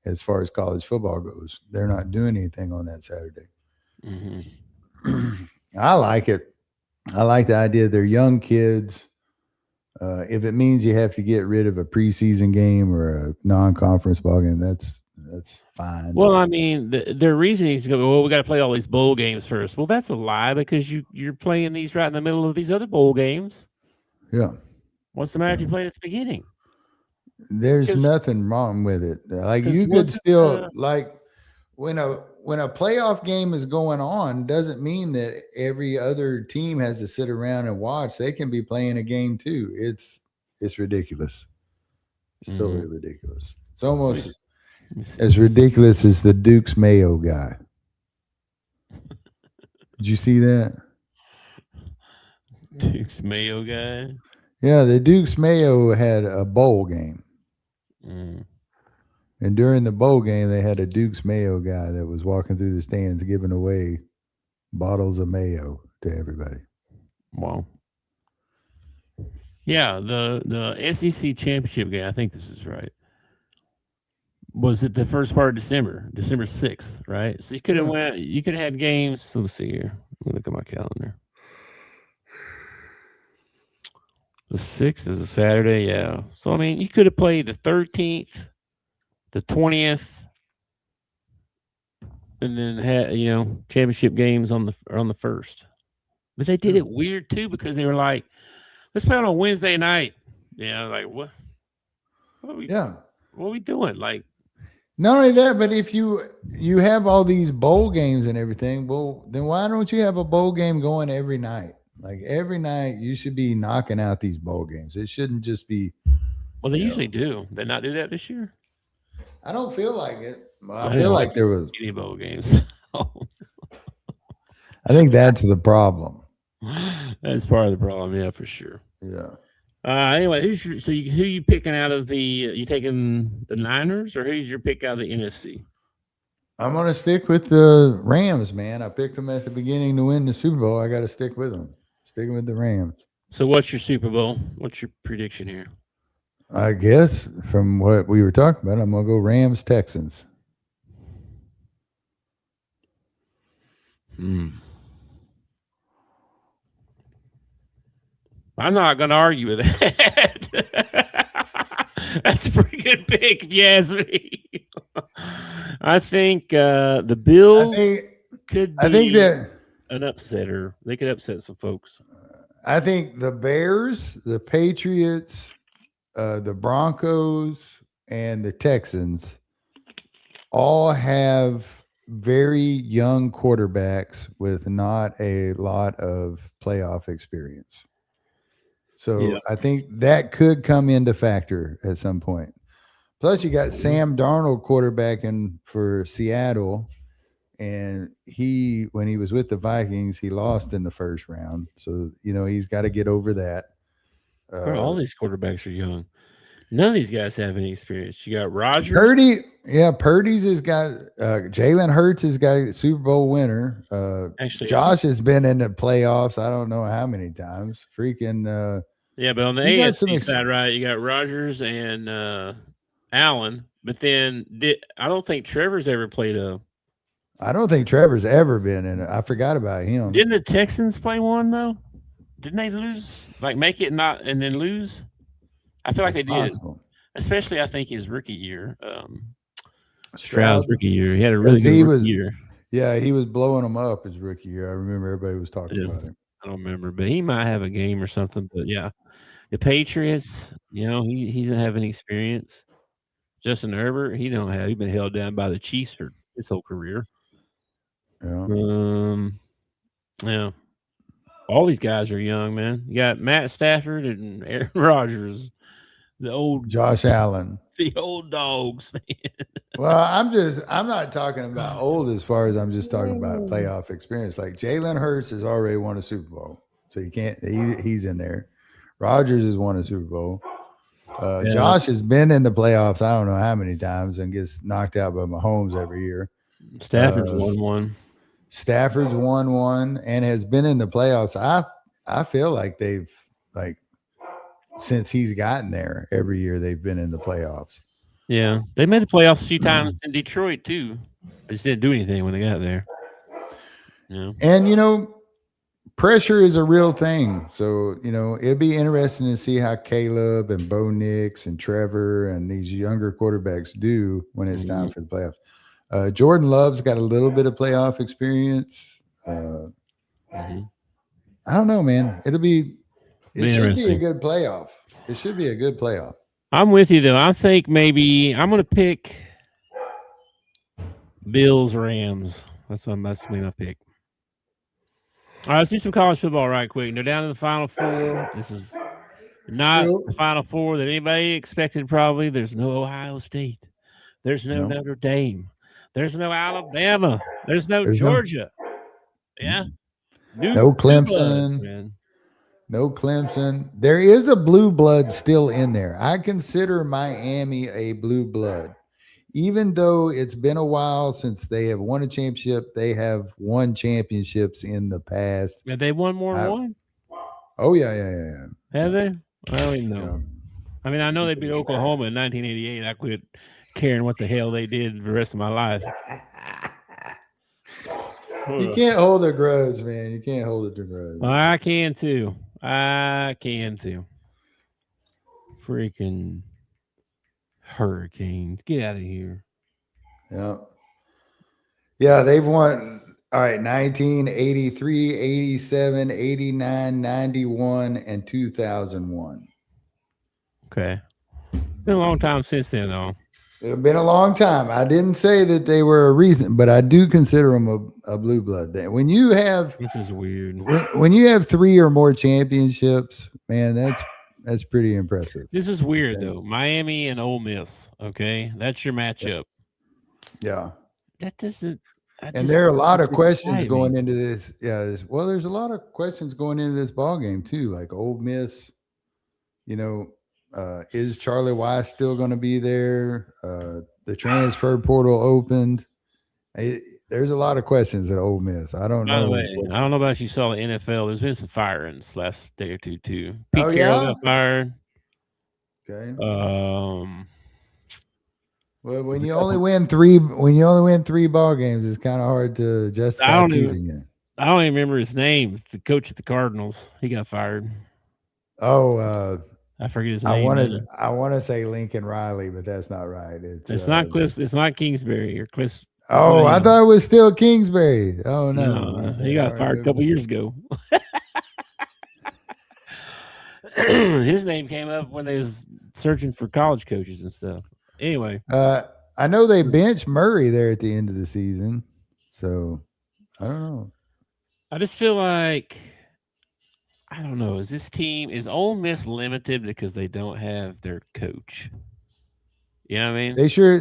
as far as college football goes. They're not doing anything on that Saturday. Mm-hmm. I like it. I like the idea they're young kids. If it means you have to get rid of a preseason game or a non-conference ball game, that's fine. Well, I mean, their reasoning is to go, well, we got to play all these bowl games first. Well, that's a lie because you're playing these right in the middle of these other bowl games. Yeah. What's the matter if you play at the beginning? There's nothing wrong with it. Like you could still like when a playoff game is going on, doesn't mean that every other team has to sit around and watch. They can be playing a game too. It's ridiculous. It's totally ridiculous. It's almost as ridiculous as the Duke's Mayo guy. Did you see that? Duke's Mayo guy? Yeah, the Duke's Mayo had a bowl game. Mm. And during the bowl game, they had a Duke's Mayo guy that was walking through the stands giving away bottles of mayo to everybody. Wow. Yeah, the SEC championship game, I think this is right. Was it the first part of December 6th, right? So you could have had games. Let's see here. Let me look at my calendar. The 6th is a Saturday, yeah. So I mean, you could have played the 13th, the 20th, and then had championship games on the 1st. But they did it weird too because they were like, let's play on a Wednesday night. Yeah, like what? What are we doing? Like, not only that, but if you have all these bowl games and everything, well, then why don't you have a bowl game going every night? Like every night, you should be knocking out these bowl games. It shouldn't just be. Well, they usually do. They not do that this year? I don't feel like it. I feel like there was any bowl games. I think that's the problem. That's part of the problem, yeah, for sure. Yeah. Anyway, who you picking out of the? You taking the Niners or who's your pick out of the NFC? I'm gonna stick with the Rams, man. I picked them at the beginning to win the Super Bowl. I got to stick with them. Sticking with the Rams. So, what's your Super Bowl? What's your prediction here? I guess from what we were talking about, I'm gonna go Rams Texans. I'm not going to argue with that. That's a pretty good pick, if you ask me. I think the Bills could be an upsetter. They could upset some folks. I think the Bears, the Patriots, the Broncos, and the Texans all have very young quarterbacks with not a lot of playoff experience. So I think that could come into factor at some point. Plus, you got Sam Darnold quarterbacking for Seattle, and when he was with the Vikings, he lost in the first round. So he's got to get over that. All these quarterbacks are young. None of these guys have any experience. You got Rodgers. Purdy's has got Jalen Hurts has got a Super Bowl winner. Actually, Josh has been in the playoffs. I don't know how many times. Freaking. Yeah, but on the AFC side, right, you got Rodgers and Allen. But then I don't think Trevor's ever played I don't think Trevor's ever been in it. I forgot about him. Didn't the Texans play one though? Didn't they lose? Like make it not and then lose? I feel like they did. Especially, I think his rookie year. Stroud's rookie year. He had a really good rookie year. Yeah, he was blowing them up his rookie year. I remember everybody was talking about him. I don't remember, but he might have a game or something. But yeah, the Patriots, he doesn't have any experience. Justin Herbert, he's been held down by the Chiefs for his whole career. Yeah. Yeah. All these guys are young, man. You got Matt Stafford and Aaron Rodgers, the old Josh Allen, the old dogs, man. Well, I'm not talking about old as far as I'm just talking about playoff experience. Like Jalen Hurts has already won a Super Bowl, so he's in there. Rodgers has won a Super Bowl. Josh has been in the playoffs. I don't know how many times and gets knocked out by Mahomes every year. Stafford's won one. Stafford's won one and has been in the playoffs. I feel like they've since he's gotten there every year they've been in the playoffs. Yeah, they made the playoffs a few times in Detroit too. They just didn't do anything when they got there. Yeah, and pressure is a real thing. So it'd be interesting to see how Caleb and Bo Nix and Trevor and these younger quarterbacks do when it's time for the playoffs. Jordan Love's got a little bit of playoff experience. I don't know, man. It should be a good playoff. It should be a good playoff. I'm with you though. I think maybe I'm going to pick Bills Rams. That's my pick. All right, let's do some college football right quick. They're down to the Final Four. This is not the Final Four that anybody expected. Probably there's no Ohio State. There's no Notre Dame. There's no Alabama. There's no Georgia. Yeah. No Clemson. No Clemson. There is a blue blood still in there. I consider Miami a blue blood. Even though it's been a while since they have won a championship, they have won championships in the past. Have they won more than one? Oh, yeah. Have they? I don't even know. I mean, I know they beat Oklahoma in 1988. I quit caring what the hell they did the rest of my life. You can't hold a grudge, man. You can't hold it to grudge. I can too. Freaking Hurricanes. Get out of here. Yeah, they've won. All right, 1983, 87, 89, 91, and 2001. Okay. Been a long time since then, though. It's been a long time. I didn't say that they were a reason, but I do consider them a blue blood. When you have this is weird. When you have 3 or more championships, man, that's pretty impressive. This is weird though. Miami and Ole Miss. Okay, that's your matchup. Yeah. That doesn't. And there are a lot of questions going into this. Yeah. There's a lot of questions going into this ball game too. Like Ole Miss, is Charlie Weiss still going to be there? The transfer portal opened. There's a lot of questions at Ole Miss. I don't know. I don't know about if you saw the NFL. There's been some firings last day or two too. Pete Carroll got fired. Okay. Well, when you only win 3 ball games, it's kind of hard to justify keeping it. I don't even remember his name. The coach at the Cardinals. He got fired. Oh, I forget his name. I want to say Lincoln Riley, but that's not right. It's not Cliff. It's not Kingsbury or Cliff. Oh, I thought it was still Kingsbury. Oh no, he got fired a couple years ago. His name came up when they was searching for college coaches and stuff. Anyway, I know they benched Murray there at the end of the season, so I don't know. I just feel like I don't know. Is Ole Miss limited because they don't have their coach? You know what I mean? They sure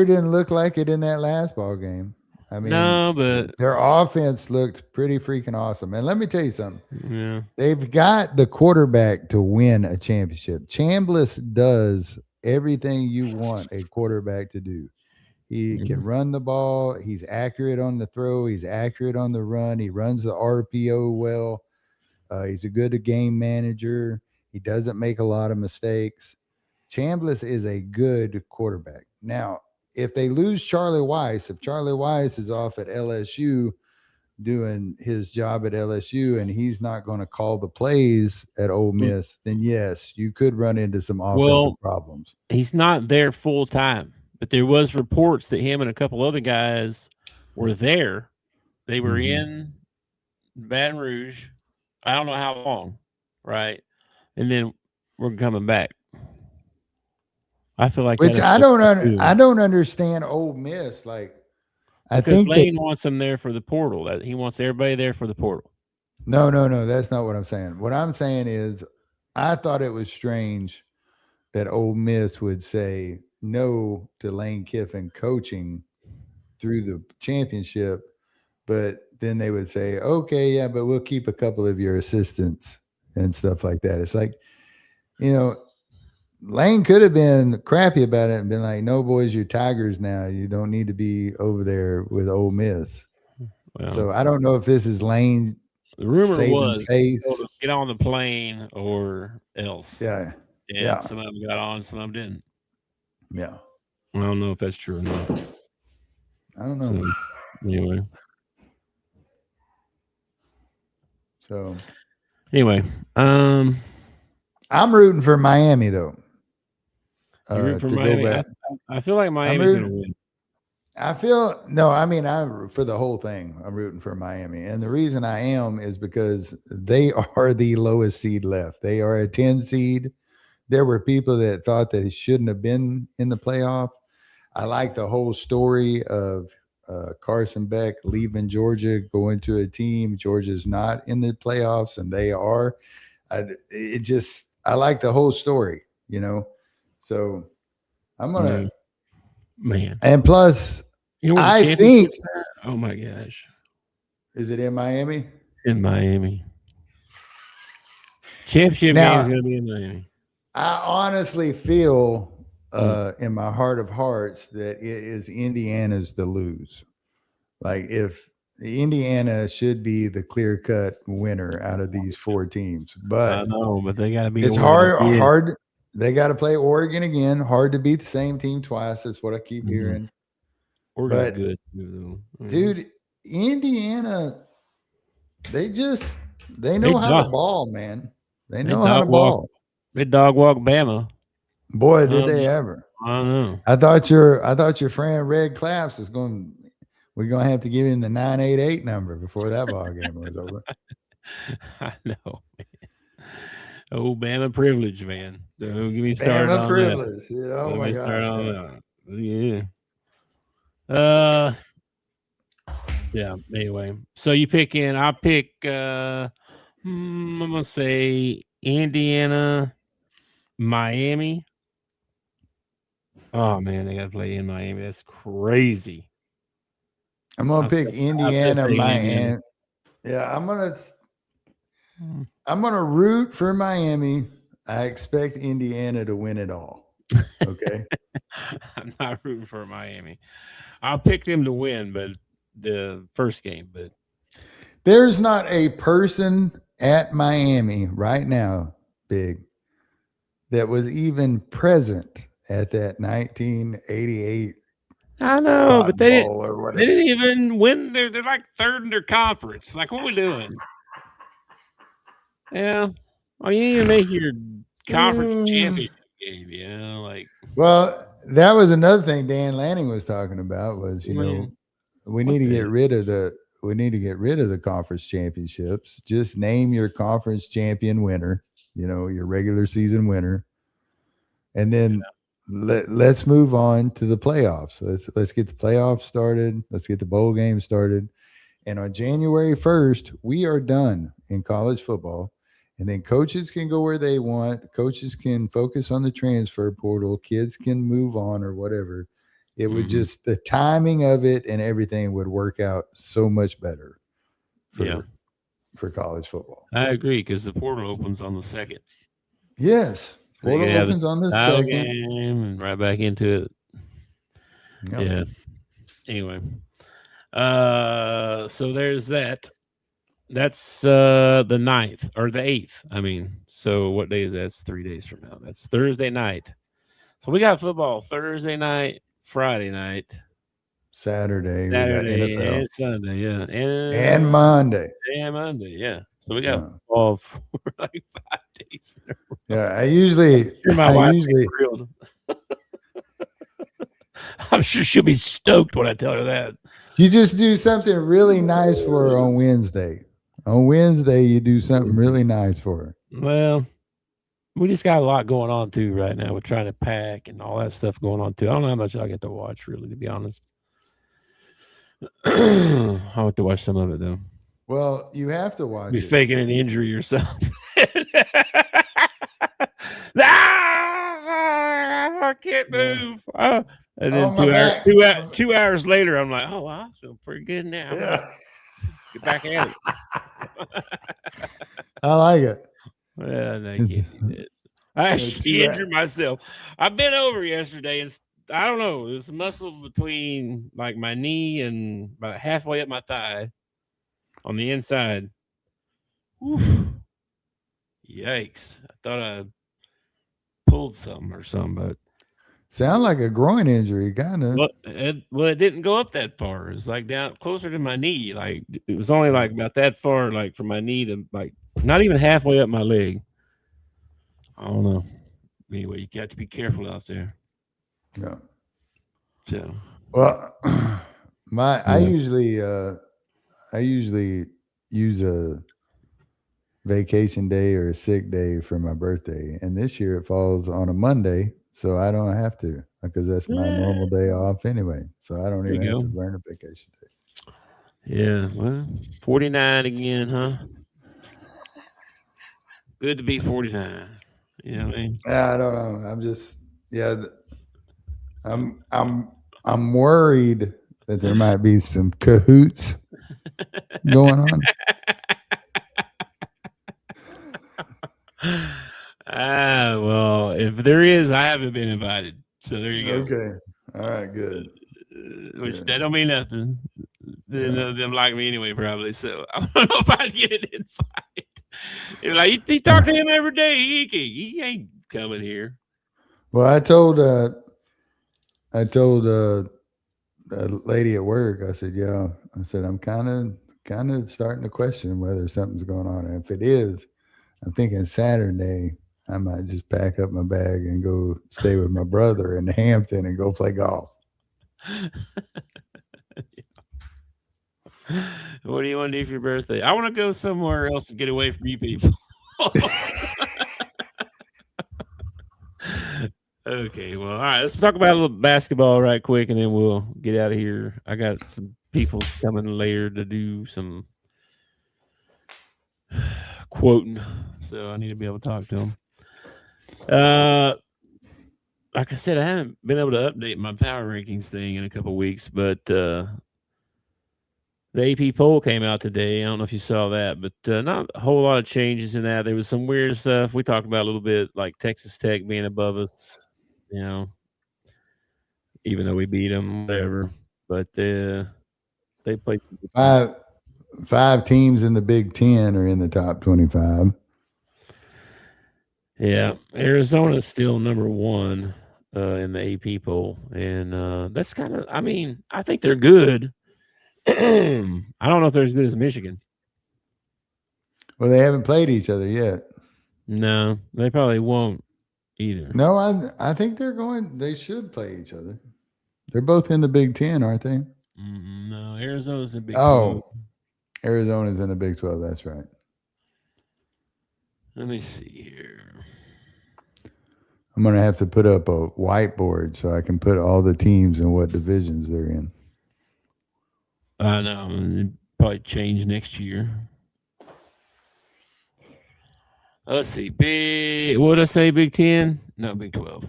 didn't look like it in that last ball game. I mean, No, but their offense looked pretty freaking awesome. And let me tell you something. yeah. They've got the quarterback to win a championship. Chambliss does everything you want a quarterback to do. He can run the ball. He's accurate on the throw. He's accurate on the run. He runs the RPO well. He's a good game manager. He doesn't make a lot of mistakes. Chambliss is a good quarterback. Now, if they lose Charlie Weiss, if Charlie Weiss is off at LSU doing his job at LSU and he's not going to call the plays at Ole Miss, then yes, you could run into some offensive problems. He's not there full time, but there was reports that him and a couple other guys were there. They were in Baton Rouge. I don't know how long, right? And then we're coming back. I feel like which I don't understand Ole Miss. Like, I think Lane wants them there for the portal. That he wants everybody there for the portal. No. That's not what I'm saying. What I'm saying is, I thought it was strange that Ole Miss would say no to Lane Kiffin coaching through the championship, but then they would say, okay, yeah, but we'll keep a couple of your assistants and stuff like that. It's like, Lane could have been crappy about it and been like, no, boys, you're Tigers now. You don't need to be over there with Ole Miss. Well, so I don't know if this is Lane. The rumor was get on the plane or else. Yeah. And some of them got on, some of them didn't. Yeah. I don't know if that's true or not. I don't know. So anyway, I'm rooting for Miami though. You're rooting for Miami. I feel like Miami's going to win. For the whole thing, I'm rooting for Miami. And the reason I am is because they are the lowest seed left. They are a 10 seed. There were people that thought that he shouldn't have been in the playoff. I like the whole story of Carson Beck leaving Georgia, going to a team. Georgia's not in the playoffs, and they are. I like the whole story, So I'm going to. Man. And plus, I think. Oh, my gosh. Is it in Miami? In Miami. Championship game is going to be in Miami. I honestly feel in my heart of hearts that it is Indiana's to lose. Like, if Indiana should be the clear-cut winner out of these four teams. But I know, but they got to be. It's hard. They got to play Oregon again. Hard to beat the same team twice. That's what I keep hearing. Oregon's good, dude. Indiana, they know how to ball, man. They know how to ball. They dog walk Bama. Boy, did they ever! I know. I thought your friend Red Claps is going. We're going to have to give him the 988 number before that ball game was over. I know. Oh, Bama privilege, man. Don't get me started Bama on privilege. That. Yeah, oh my gosh. Yeah. Anyway, so you pick in. I pick. I'm gonna say Indiana, Miami. Oh man, they got to play in Miami. That's crazy. I'm gonna pick Indiana, Miami. Yeah, I'm gonna root for Miami. I expect Indiana to win it all. Okay. I'm not rooting for Miami. I'll pick them to win, but the first game. But there's not a person at Miami right now, Big, that was even present at that 1988. I know, but they didn't even win. They're like third in their conference. Like, what are we doing? Yeah. Well, you need to make your conference championship game, Well, that was another thing Dan Lanning was talking about was, we need to get rid of the conference championships. Just name your conference champion winner, your regular season winner. And then let's move on to the playoffs. Let's get the playoffs started. Let's get the bowl game started. And on January 1st, we are done in college football. And then coaches can go where they want. Coaches can focus on the transfer portal. Kids can move on or whatever. It would just the timing of it and everything would work out so much better for college football. I agree because the portal opens on the 2nd. Yes, So you portal have opens on the title 2nd. game and right back into it. Yep. Yeah. Anyway, so there's that. That's the 9th or the 8th. I mean, so what day is that? It's 3 days from now. That's Thursday night. So we got football Thursday night, Friday night, Saturday, we Saturday, got NFL. and Sunday, yeah, And Monday. And Monday, yeah. So we got football for like 5 days. Yeah, I usually Grilled. I'm sure she'll be stoked when I tell her that. You just do something really nice for her on Wednesday. On Wednesday, you do something really nice for her. Well, we just got a lot going on too right now. We're trying to pack and all that stuff going on too. I don't know how much I get to watch, really, to be honest. I want to watch some of it though. Well, you have to watch. Be faking an injury or something. I can't move. And then 2 hours later, I'm like, oh, I feel pretty good now. Yeah. Get back at it. I like it. Well, I can't do that. I actually injured myself. I bent over yesterday, and I don't know. There's a muscle between like my knee and about halfway up my thigh on the inside. Whew. Yikes! I thought I pulled something or something, but sound like a groin injury, kind of. Well, it didn't go up that far. It was like down closer to my knee. Like it was only like about that far, like from my knee to like not even halfway up my leg. I don't know. Anyway, you got to be careful out there. Yeah. So, well, I usually use a vacation day or a sick day for my birthday, and this year it falls on a Monday, so I don't have to because that's my normal day off anyway. So I don't even have to burn a vacation day. Yeah. Well, 49 again, huh? Good to be 49. You know what I mean? I don't know. I'm worried that there might be some cahoots going on. Well, if there is, I haven't been invited. So there you go. Okay. All right, good. Which that don't mean nothing. None of them like me anyway, probably. So I don't know if I'd get an invite. They're like, you talk to him every day. He ain't coming here. Well, I told a lady at work, I said, yeah, I said, I'm kind of starting to question whether something's going on. And if it is, I'm thinking Saturday, I might just pack up my bag and go stay with my brother in Hampton and go play golf. What do you want to do for your birthday? I want to go somewhere else and get away from you people. Okay, well, all right. Let's talk about a little basketball right quick, and then we'll get out of here. I got some people coming later to do some quoting, so I need to be able to talk to them. Like I said, I haven't been able to update my power rankings thing in a couple of weeks, but the AP poll came out today. I don't know if you saw that, but not a whole lot of changes in that. There was some weird stuff we talked about a little bit, like Texas Tech being above us, you know, even though we beat them, whatever. But they played five teams in the Big Ten are in the top 25. Yeah, Arizona's still number one in the AP poll, and that's kind of. I mean, I think they're good. I don't know if they're as good as Michigan. Well, they haven't played each other yet. No, they probably won't either. No, I think they're going. They should play each other. They're both in the Big Ten, aren't they? No, Arizona's in Big 12. Arizona's in the Big 12. That's right. Let me see here. I'm going to have to put up a whiteboard so I can put all the teams and what divisions they're in. I know. It'll probably change next year. Let's see. What did I say? Big 10? No, Big 12.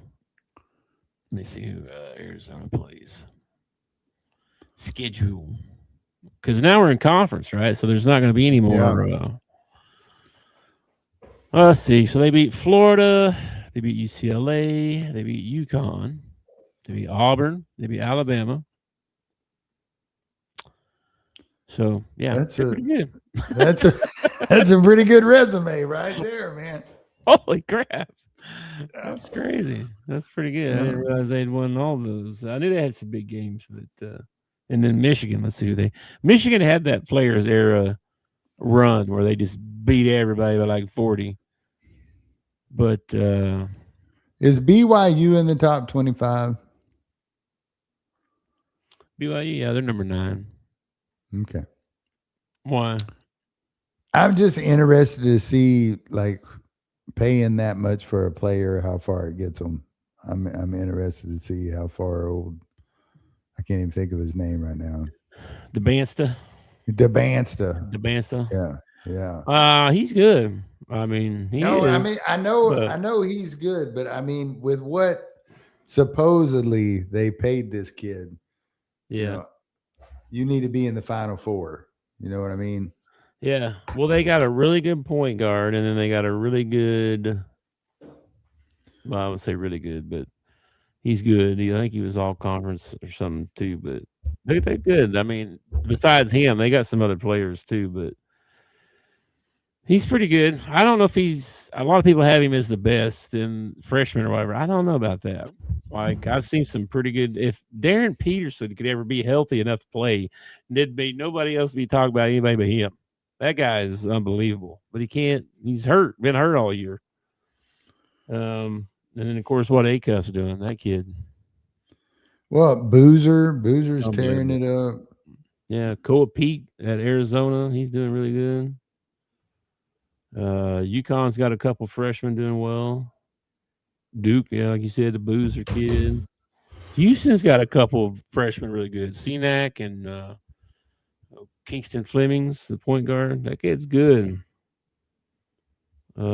Let me see who Arizona plays. Schedule. Because now we're in conference, right? So there's not going to be any more. Let's see. So they beat Florida. They beat UCLA. They beat UConn. They beat Auburn. They beat Alabama. So yeah, That's pretty good. That's a pretty good resume right there, man. Holy crap. That's crazy. That's pretty good. I didn't realize they'd won all those. I knew they had some big games, but and then Michigan, let's see who Michigan had that players era run where they just beat everybody by like 40. But is BYU in the top 25? BYU, yeah, they're number 9. Okay. Why? I'm just interested to see, like, paying that much for a player, how far it gets them. I'm interested to see how far old. I can't even think of his name right now. DeBansta. Yeah. He's good. I mean, I know he's good, but I mean, with what supposedly they paid this kid, you need to be in the Final Four. You know what I mean? Yeah. Well, they got a really good point guard, and then they got a really good. Well, I would say really good, but he's good. I think he was all conference or something too. But they're good. I mean, besides him, they got some other players too, but he's pretty good. I don't know if he's. A lot of people have him as the best in freshman or whatever. I don't know about that. Like, I've seen some pretty good. If Darren Peterson could ever be healthy enough to play, there'd be nobody else to be talking about anybody but him. That guy is unbelievable, but he can't. He's hurt. Been hurt all year. And then of course, what Acuff's doing? That kid. Well, Boozer's tearing it up. Yeah, Cole Pete at Arizona, he's doing really good. UConn's got a couple freshmen doing well. Duke, yeah, like you said, the Boozer kid. Houston's got a couple of freshmen really good. Cenac and Kingston Flemings, the point guard. That kid's good. Let's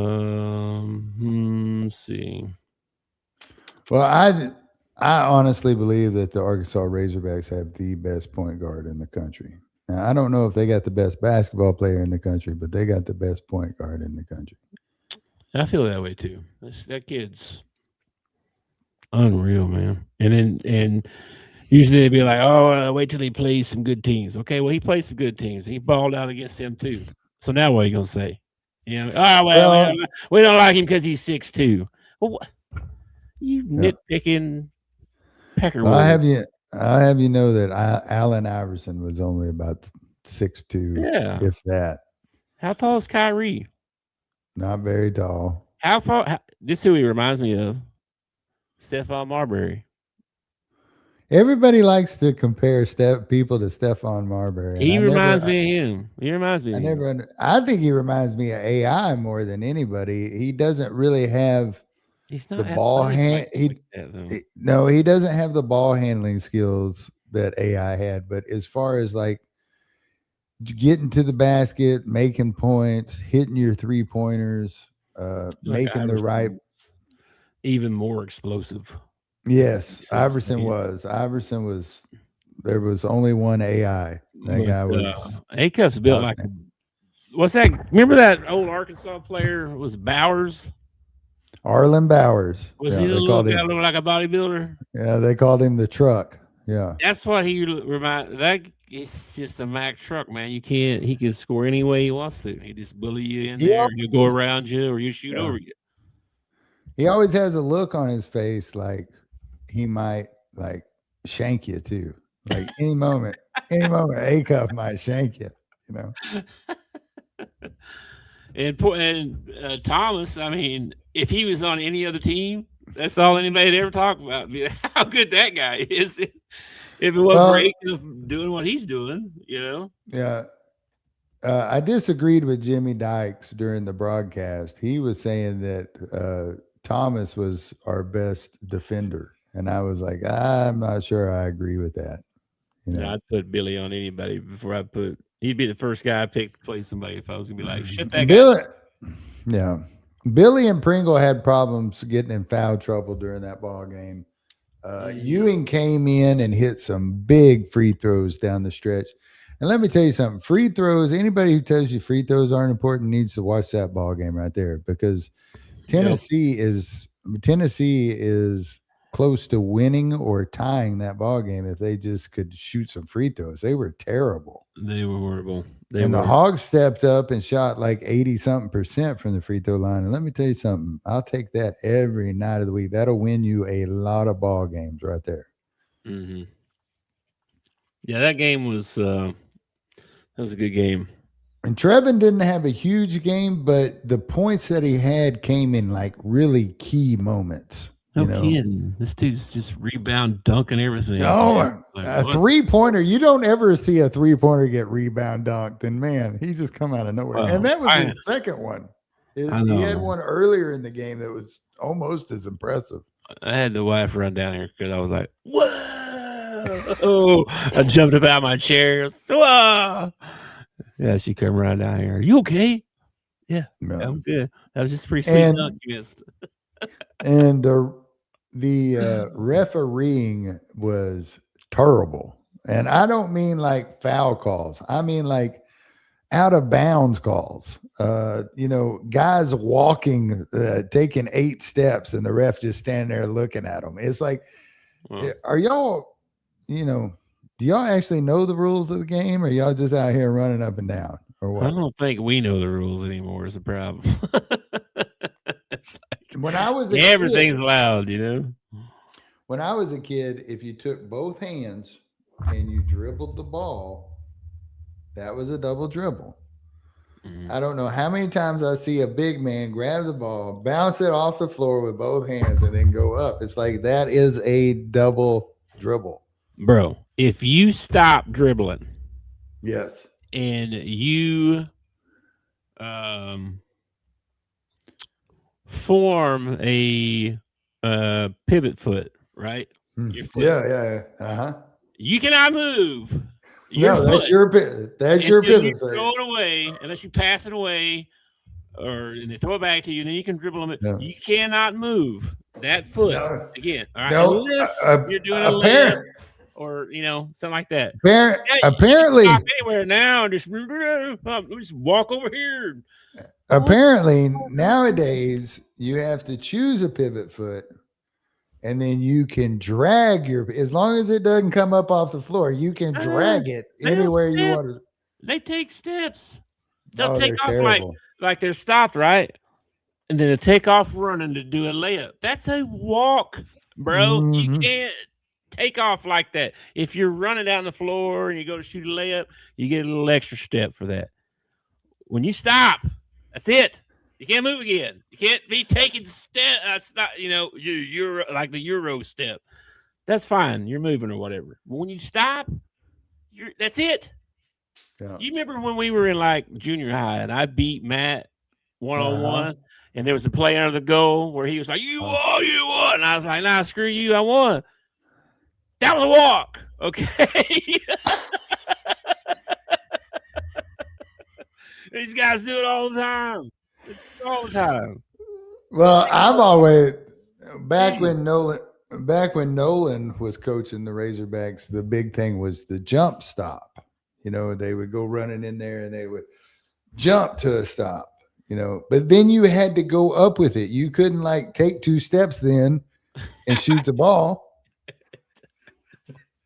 see. Well, I honestly believe that the Arkansas Razorbacks have the best point guard in the country. Now, I don't know if they got the best basketball player in the country, but they got the best point guard in the country. I feel that way too. That kid's unreal, man. And usually they'd be like, "Oh, wait till he plays some good teams." Okay, well, he plays some good teams. He balled out against them too. So now what are you gonna say? You know, we don't like him because he's 6'2". Well, what? You nitpicking pecker. Well, I have you know that Allen Iverson was only about 6'2", if that. How tall is Kyrie? Not very tall. How far? This is who he reminds me of. Stephon Marbury. Everybody likes to compare people to Stephon Marbury. He reminds me of him. He reminds me. I think he reminds me of AI more than anybody. He doesn't really have the ball hand. No, he doesn't have the ball handling skills that AI had. But as far as like getting to the basket, making points, hitting your 3-pointers, making the right, even more explosive. Yes, Iverson was. There was only one AI. That guy was. Acuff's built like. What's that? Remember that old Arkansas player was Bowers? Arlen Bowers. Was he look like a bodybuilder? Yeah, they called him the truck. Yeah, that's what he that is just a Mack truck, man. He can score any way he wants to. He just bully you in there. He'll go around you, or you shoot over you. He always has a look on his face like he might like shank you too. Like any moment, Acuff might shank you. You know. And Thomas, I mean, if he was on any other team, that's all anybody'd ever talk about. How good that guy is. If it wasn't for Acuff doing what he's doing, you know. Yeah. I disagreed with Jimmy Dykes during the broadcast. He was saying that Thomas was our best defender. And I was like, I'm not sure I agree with that. You know? I'd put Billy on anybody before he'd be the first guy I picked to play somebody if I was going to be like, shut that guy. Yeah. Billy and Pringle had problems getting in foul trouble during that ball game. Ewing came in and hit some big free throws down the stretch. And let me tell you something, free throws, anybody who tells you free throws aren't important needs to watch that ball game right there, because Tennessee is close to winning or tying that ball game if they just could shoot some free throws. They were terrible. They were horrible. The Hogs stepped up and shot like 80-something% from the free throw line. And let me tell you something, I'll take that every night of the week. That'll win you a lot of ball games right there. Mm-hmm. Yeah, that game was a good game. And Trevin didn't have a huge game, but the points that he had came in like really key moments. No kidding. This dude's just rebound dunking everything. No, a three-pointer. You don't ever see a three-pointer get rebound dunked. And, man, he just come out of nowhere. And that was his second one. He had one earlier in the game that was almost as impressive. I had the wife run down here because I was like, whoa. Oh, I jumped up out of my chair. Whoa. Yeah, she come right down here. Are you okay? Yeah, no. I'm good. That was just pretty sweet dunk you missed. And the refereeing was terrible. And I don't mean like foul calls. I mean like out of bounds calls. Guys walking, taking 8 steps, and the ref just standing there looking at them. It's like, are y'all, do y'all actually know the rules of the game, or y'all just out here running up and down, or what? I don't think we know the rules anymore is the problem. It's like, when I was everything's loud, When I was a kid, if you took both hands and you dribbled the ball, that was a double dribble. Mm-hmm. I don't know how many times I see a big man grab the ball, bounce it off the floor with both hands, and then go up. It's like that is a double dribble. Bro, if you stop dribbling, yes, and you form a pivot foot, right? Yeah. Uh-huh. You cannot move. That's your pivot foot. Throw it away unless you pass it away, or they throw it back to you. Then you can dribble them. No. You cannot move that foot again. All right, unless you're doing a layup or something like that. Apparently, you can stop anywhere now and just walk over here. Apparently, nowadays you have to choose a pivot foot, and then you can drag as long as it doesn't come up off the floor, you can drag it anywhere you want to. They take steps. They'll take off like they're stopped, right? And then they take off running to do a layup. That's a walk, bro. Mm-hmm. You can't take off like that. If you're running down the floor and you go to shoot a layup, you get a little extra step for that. When you stop, that's it. You can't move again. You can't be taking step. That's not, you're like the Euro step. That's fine. You're moving or whatever. But when you stop, that's it. Yeah. You remember when we were in like junior high and I beat Matt 1-on-1 and there was a play under the goal where he was like, you won. And I was like, nah, screw you. I won. That was a walk. Okay. These guys do it all the time. All the time. Well, I've always back when Nolan was coaching the Razorbacks, the big thing was the jump stop. They would go running in there and they would jump to a stop, but then you had to go up with it. You couldn't like take 2 steps then and shoot the ball.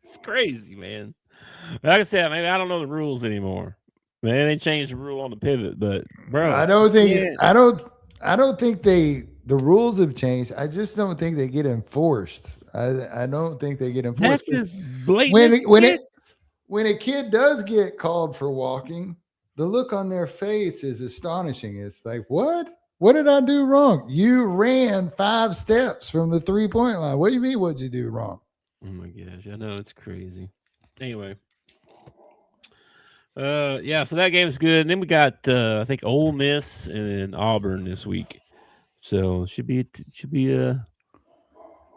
It's crazy, man. Like I said, maybe I don't know the rules anymore. Man, they changed the rule on the pivot, but bro, I don't think the rules have changed. I just don't think they get enforced. I don't think they get enforced. That's just blatant. When a kid does get called for walking, the look on their face is astonishing. It's like, what? What did I do wrong? You ran 5 steps from the 3-point line. What do you mean? What'd you do wrong? Oh my gosh, I know it's crazy. Anyway. So that game's good. And then we got I think Ole Miss and Auburn this week. So should be a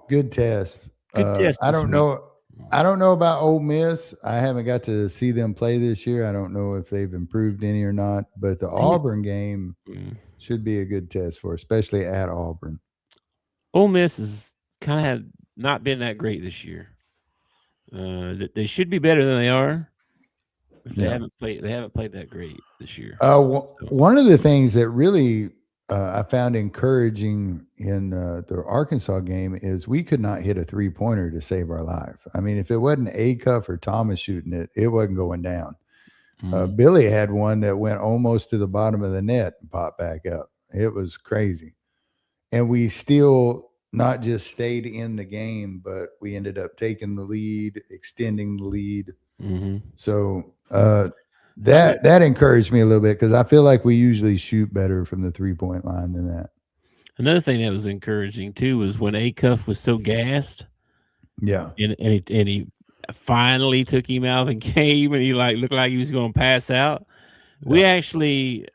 good test. Good test. I don't know about Ole Miss. I haven't got to see them play this year. I don't know if they've improved any or not, but the Auburn game should be a good test for, especially at Auburn. Ole Miss is kind of had not been that great this year. They should be better than they are. If they haven't played that great this year. One of the things that really I found encouraging in the Arkansas game is we could not hit a 3-pointer to save our life. I mean, if it wasn't Acuff or Thomas shooting it, it wasn't going down. Billy had one that went almost to the bottom of the net and popped back up. It was crazy. And we still not just stayed in the game, but we ended up taking the lead, extending the lead. So that encouraged me a little bit because I feel like we usually shoot better from the 3-point line than that. Another thing that was encouraging too was when Acuff was so gassed. Yeah. And he finally took him out of the game and he looked like he was going to pass out. Yeah. We actually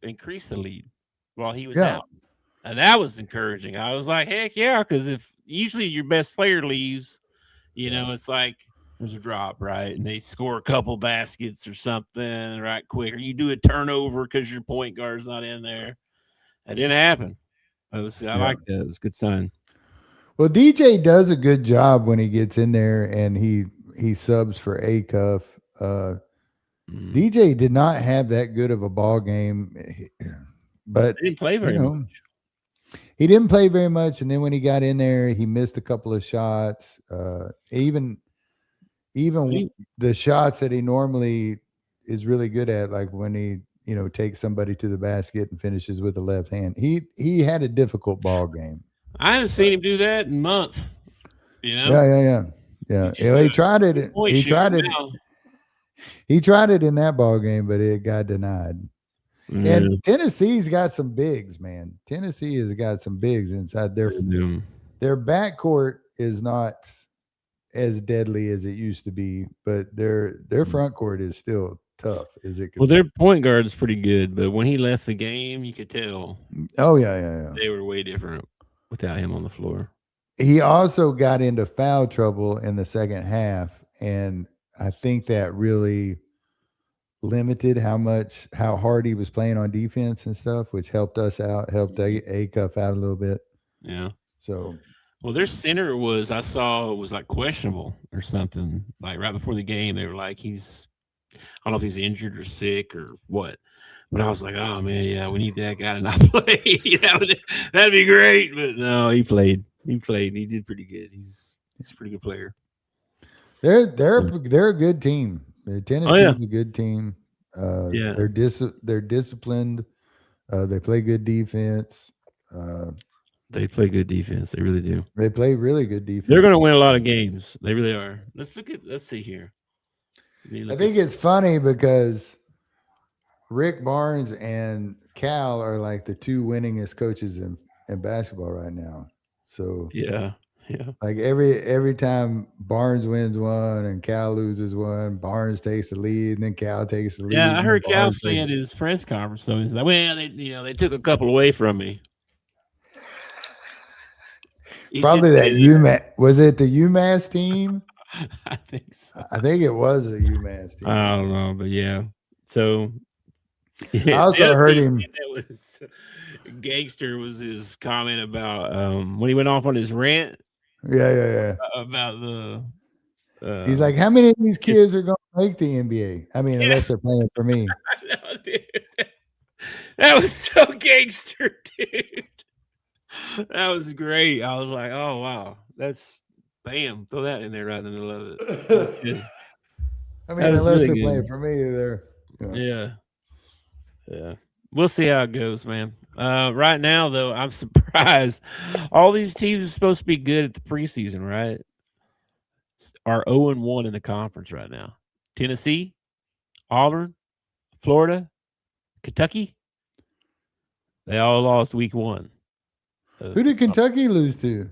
increased the lead while he was out. And that was encouraging. I was like, heck yeah, because if usually your best player leaves, it's like there's a drop, right? And they score a couple baskets or something right quick, or you do a turnover because your point guard's not in there. That didn't happen. I like that. It was a good sign. Well, DJ does a good job when he gets in there and he subs for Acuff. DJ did not have that good of a ball game, but he didn't play very much. He didn't play very much, and then when he got in there, he missed a couple of shots. Even the shots that he normally is really good at, like when he takes somebody to the basket and finishes with the left hand. He had a difficult ball game. I haven't seen him do that in months. Yeah. He tried it. He tried it in that ball game, but it got denied. And Tennessee's got some bigs, man. Tennessee has got some bigs inside their backcourt is not as deadly as it used to be, but their front court is still tough. Well, their point guard is pretty good, but when he left the game, you could tell. Oh yeah. They were way different without him on the floor. He also got into foul trouble in the second half, and I think that really limited how hard he was playing on defense and stuff, which helped us out, helped Acuff out a little bit. Yeah. So, well, their center was like questionable or something. Like right before the game, they were like, I don't know if he's injured or sick or what. But I was like, oh man, yeah, we need that guy to not play. That'd be great. But no, he played. He did pretty good. He's a pretty good player. They're a good team. Tennessee's a good team. They're disciplined. They play good defense. They play good defense. They really do. They play really good defense. They're going to win a lot of games. They really are. Let's see here. I think it's funny because Rick Barnes and Cal are like the two winningest coaches in basketball right now. So yeah. Like every time Barnes wins one and Cal loses one, Barnes takes the lead and then Cal takes the lead. Yeah, I heard Cal say at his press conference, so he's like, "Well, they took a couple away from me." Probably that UMass. Was it the UMass team? I think so. I think it was the UMass team. I don't know, but yeah. So I also heard him. That was gangster was his comment about when he went off on his rant. Yeah. About the. He's like, how many of these kids are going to make the NBA? I mean, unless they're playing for me. I know, dude. That was so gangster, dude. That was great. I was like, oh wow, that's bam. Throw that in there right in the middle of it. That's good. I mean, unless they're playing for me, they're. Yeah. We'll see how it goes, man. Right now, though, I'm surprised. All these teams are supposed to be good at the preseason, right? Are 0-1 in the conference right now. Tennessee, Auburn, Florida, Kentucky. They all lost week 1. Who did Kentucky lose to?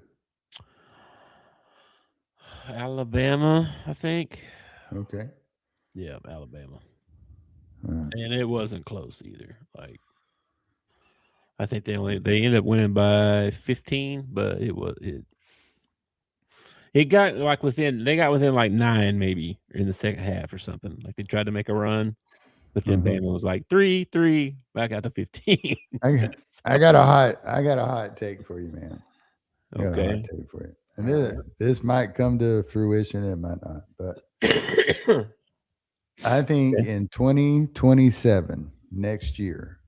Alabama, I think. Okay. Yeah, Alabama. And it wasn't close either. Like, I think they ended up winning by 15, but it got like within like 9 maybe in the second half or something. Like they tried to make a run, but then Bama was like 3 back out to 15. I got a hot take for you, man. I got a hot Okay. take for you. And this might come to fruition. It might not. But I think in 2027, next year,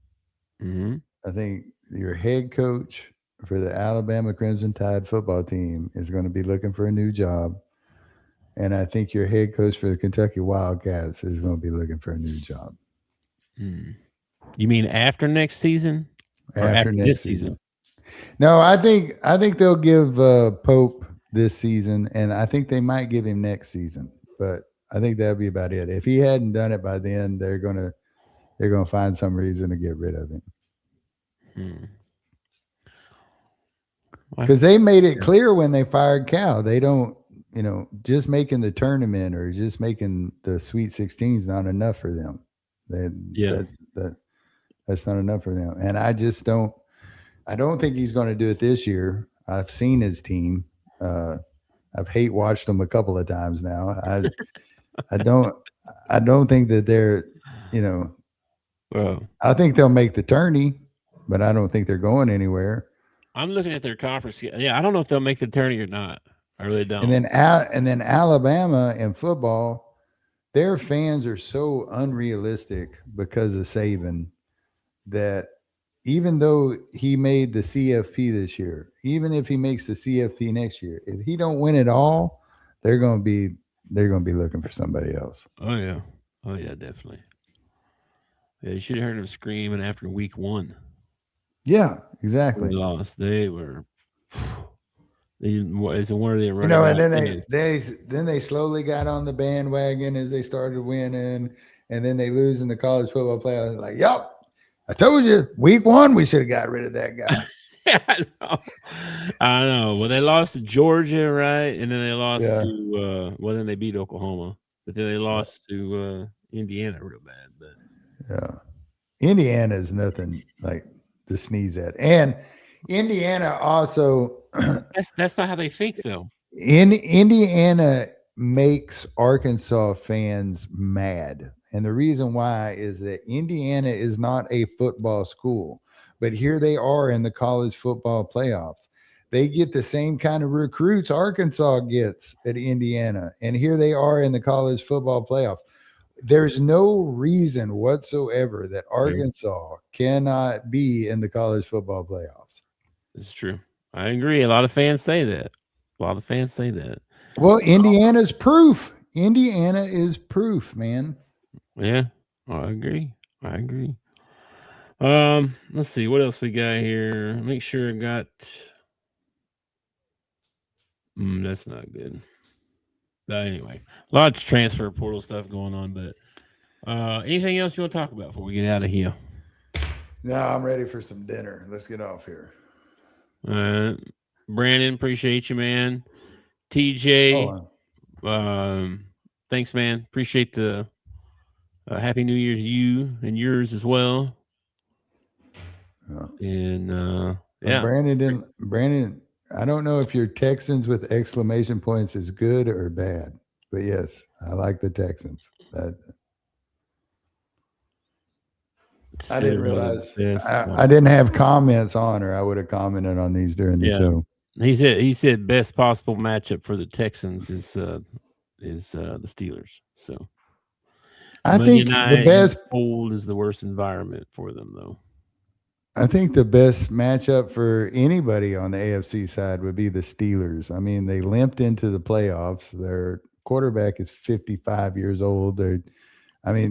Mm-hmm. I think your head coach for the Alabama Crimson Tide football team is going to be looking for a new job. And I think your head coach for the Kentucky Wildcats is going to be looking for a new job You mean after next season? Or after this next season. No, I think they'll give Pope this season, and I think they might give him next season. But I think that'd be about it. If he hadn't done it by then, they're gonna find some reason to get rid of him. Because they made it clear when they fired Cal, they don't, just making the tournament or just making the Sweet 16 is not enough for them. That's not enough for them. And I don't think he's going to do it this year. I've seen his team. I've hate watched them a couple of times now. I don't think that they're, I think they'll make the tourney, but I don't think they're going anywhere. I'm looking at their conference. Yeah, I don't know if they'll make the tourney or not. I really don't. And then Alabama in football, their fans are so unrealistic because of Saban that even though he made the CFP this year, even if he makes the CFP next year, if he don't win it all, they're going to be looking for somebody else. Oh yeah, definitely. Yeah, you should have heard them screaming after week 1. Yeah, exactly. They lost. They were. It's where they running. And then they slowly got on the bandwagon as they started winning, and then they lose in the college football playoffs. Like, yep, I told you, week 1 we should have got rid of that guy. I know. Well, they lost to Georgia, right? And then they lost to then they beat Oklahoma, but then they lost to Indiana real bad. But Indiana is nothing like to sneeze at, and Indiana also. That's not how they think, though. Indiana makes Arkansas fans mad. And the reason why is that Indiana is not a football school, but here they are in the college football playoffs. They get the same kind of recruits Arkansas gets at Indiana, and here they are in the college football playoffs. There's no reason whatsoever that Arkansas cannot be in the college football playoffs. It's true. I agree. A lot of fans say that. Well, Indiana's proof. Indiana is proof, man. Yeah, I agree. Let's see what else we got here. Make sure I got. That's not good. But anyway, a lot of transfer portal stuff going on. But anything else you want to talk about before we get out of here? No, I'm ready for some dinner. Let's get off here. Brandon, appreciate you, man. TJ, thanks, man. Appreciate the Happy New Year to you and yours as well. And Brandon, I don't know if your Texans with exclamation points is good or bad, but yes, I like the Texans. I didn't realize I didn't have comments on, or I would have commented on these during the show. He said best possible matchup for the Texans is the Steelers. So I think the best cold is the worst environment for them, though. I think the best matchup for anybody on the AFC side would be the Steelers. I mean, they limped into the playoffs. Their quarterback is 55 years old. I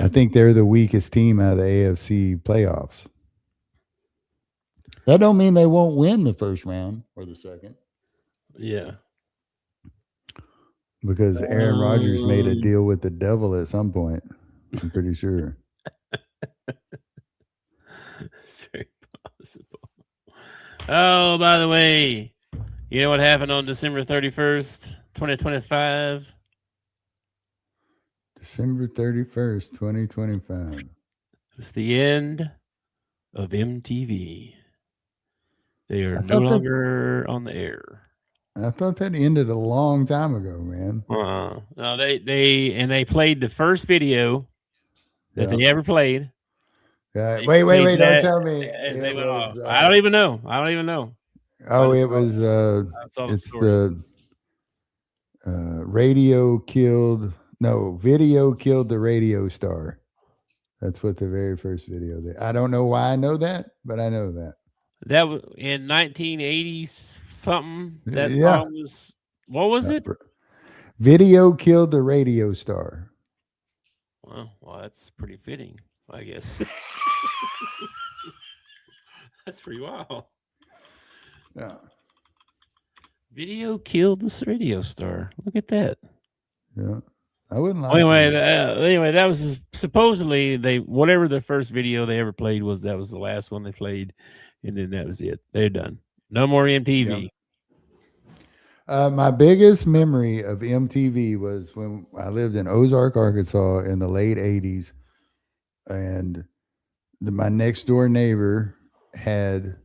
think they're the weakest team out of the AFC playoffs. That don't mean they won't win the first round or the second. Yeah. Because Aaron Rodgers made a deal with the devil at some point. I'm pretty sure. It's very possible. Oh, by the way, you know what happened on December 31st, 2025? December 31st, 2025. It's the end of MTV. They are no longer on the air. I thought that ended a long time ago, man. No, they played the first video that they ever played. Wait! played Don't that tell me. as they It went was. off. I don't even know. Oh, But it was. I saw the It's story. the radio killed. No, video killed the radio star. That's what the very first video. I don't know why I know that, but I know that. That was in 1980 something. That Yeah. song was. What was it? Video killed the radio star. Well, that's pretty fitting, I guess. That's pretty wild. Yeah. Video killed this radio star. Look at that. Yeah. I wouldn't lie. Anyway, that was supposedly whatever the first video they ever played was. That was the last one they played, and then that was it. They're done. No more MTV. My biggest memory of MTV was when I lived in Ozark, Arkansas in the late 80s. And my next door neighbor had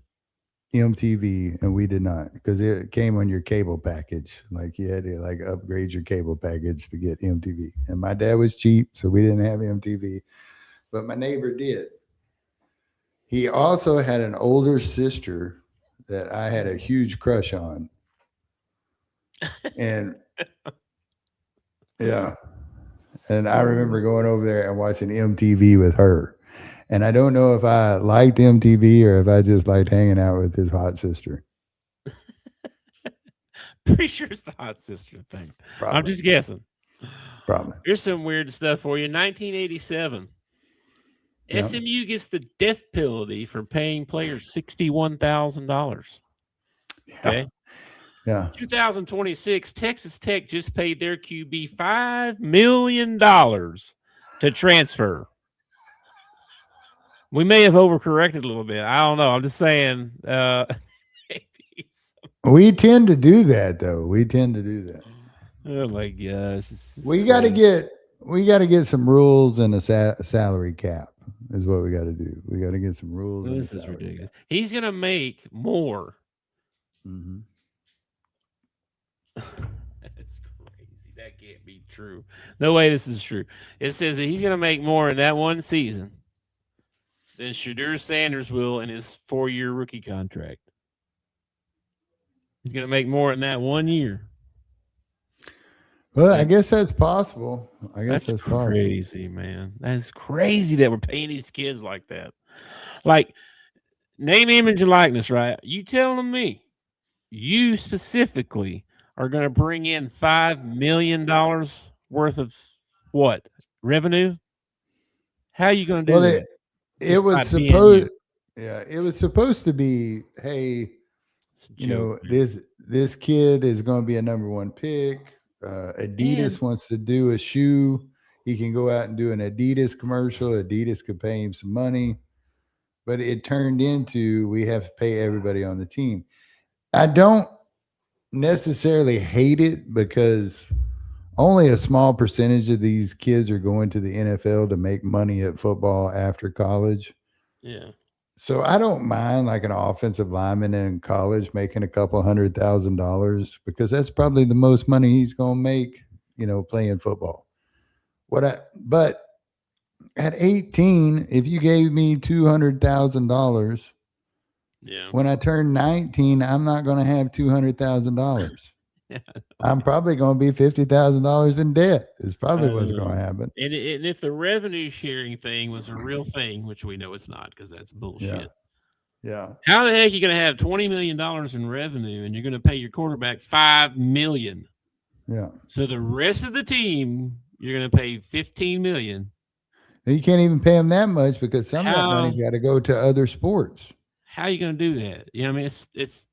MTV and we did not, because it came on your cable package. Like you had to upgrade your cable package to get MTV. And my dad was cheap, so we didn't have MTV. But my neighbor did. He also had an older sister that I had a huge crush on. And yeah. And I remember going over there and watching MTV with her. And I don't know if I liked MTV or if I just liked hanging out with his hot sister. Pretty sure it's the hot sister thing. Probably. I'm just guessing. Probably. Here's some weird stuff for you. 1987. Yeah. SMU gets the death penalty for paying players $61,000. Okay. Yeah. 2026, Texas Tech just paid their QB $5 million to transfer. We may have overcorrected a little bit. I don't know. I'm just saying. We tend to do that, though. Oh my gosh! We got to get some rules and a salary cap. Is what we got to do. We got to get some rules. This is ridiculous. He's gonna make more. Mm-hmm. That's crazy. That can't be true. No way this is true. It says that he's going to make more in that one season than Shadur Sanders will in his 4-year rookie contract. He's going to make more in that 1 year. Well, I guess that's possible. That's crazy, man. That's crazy that we're paying these kids like that. Like, name, image, and likeness, right? You telling me you specifically are going to bring in $5 million worth of what? Revenue? How are you going to do that? It was supposed to be, hey, this kid is going to be a number 1 pick. Adidas wants to do a shoe. He can go out and do an Adidas commercial. Adidas could pay him some money. But it turned into we have to pay everybody on the team. I don't necessarily hate it because only a small percentage of these kids are going to the NFL to make money at football after college. Yeah. So I don't mind like an offensive lineman in college making a couple $100,000 because that's probably the most money he's going to make, playing football. But at 18, if you gave me $200,000, yeah, when I turn 19, I'm not going to have $200,000. Yeah. I'm probably going to be $50,000 in debt. Is probably what's going to happen. And if the revenue sharing thing was a real thing, which we know it's not because that's bullshit. Yeah. How the heck are you going to have $20 million in revenue and you're going to pay your quarterback $5 million? Yeah. So the rest of the team, you're going to pay $15 million. And you can't even pay them that much because some of that money's got to go to other sports. How are you going to do that? I mean, it's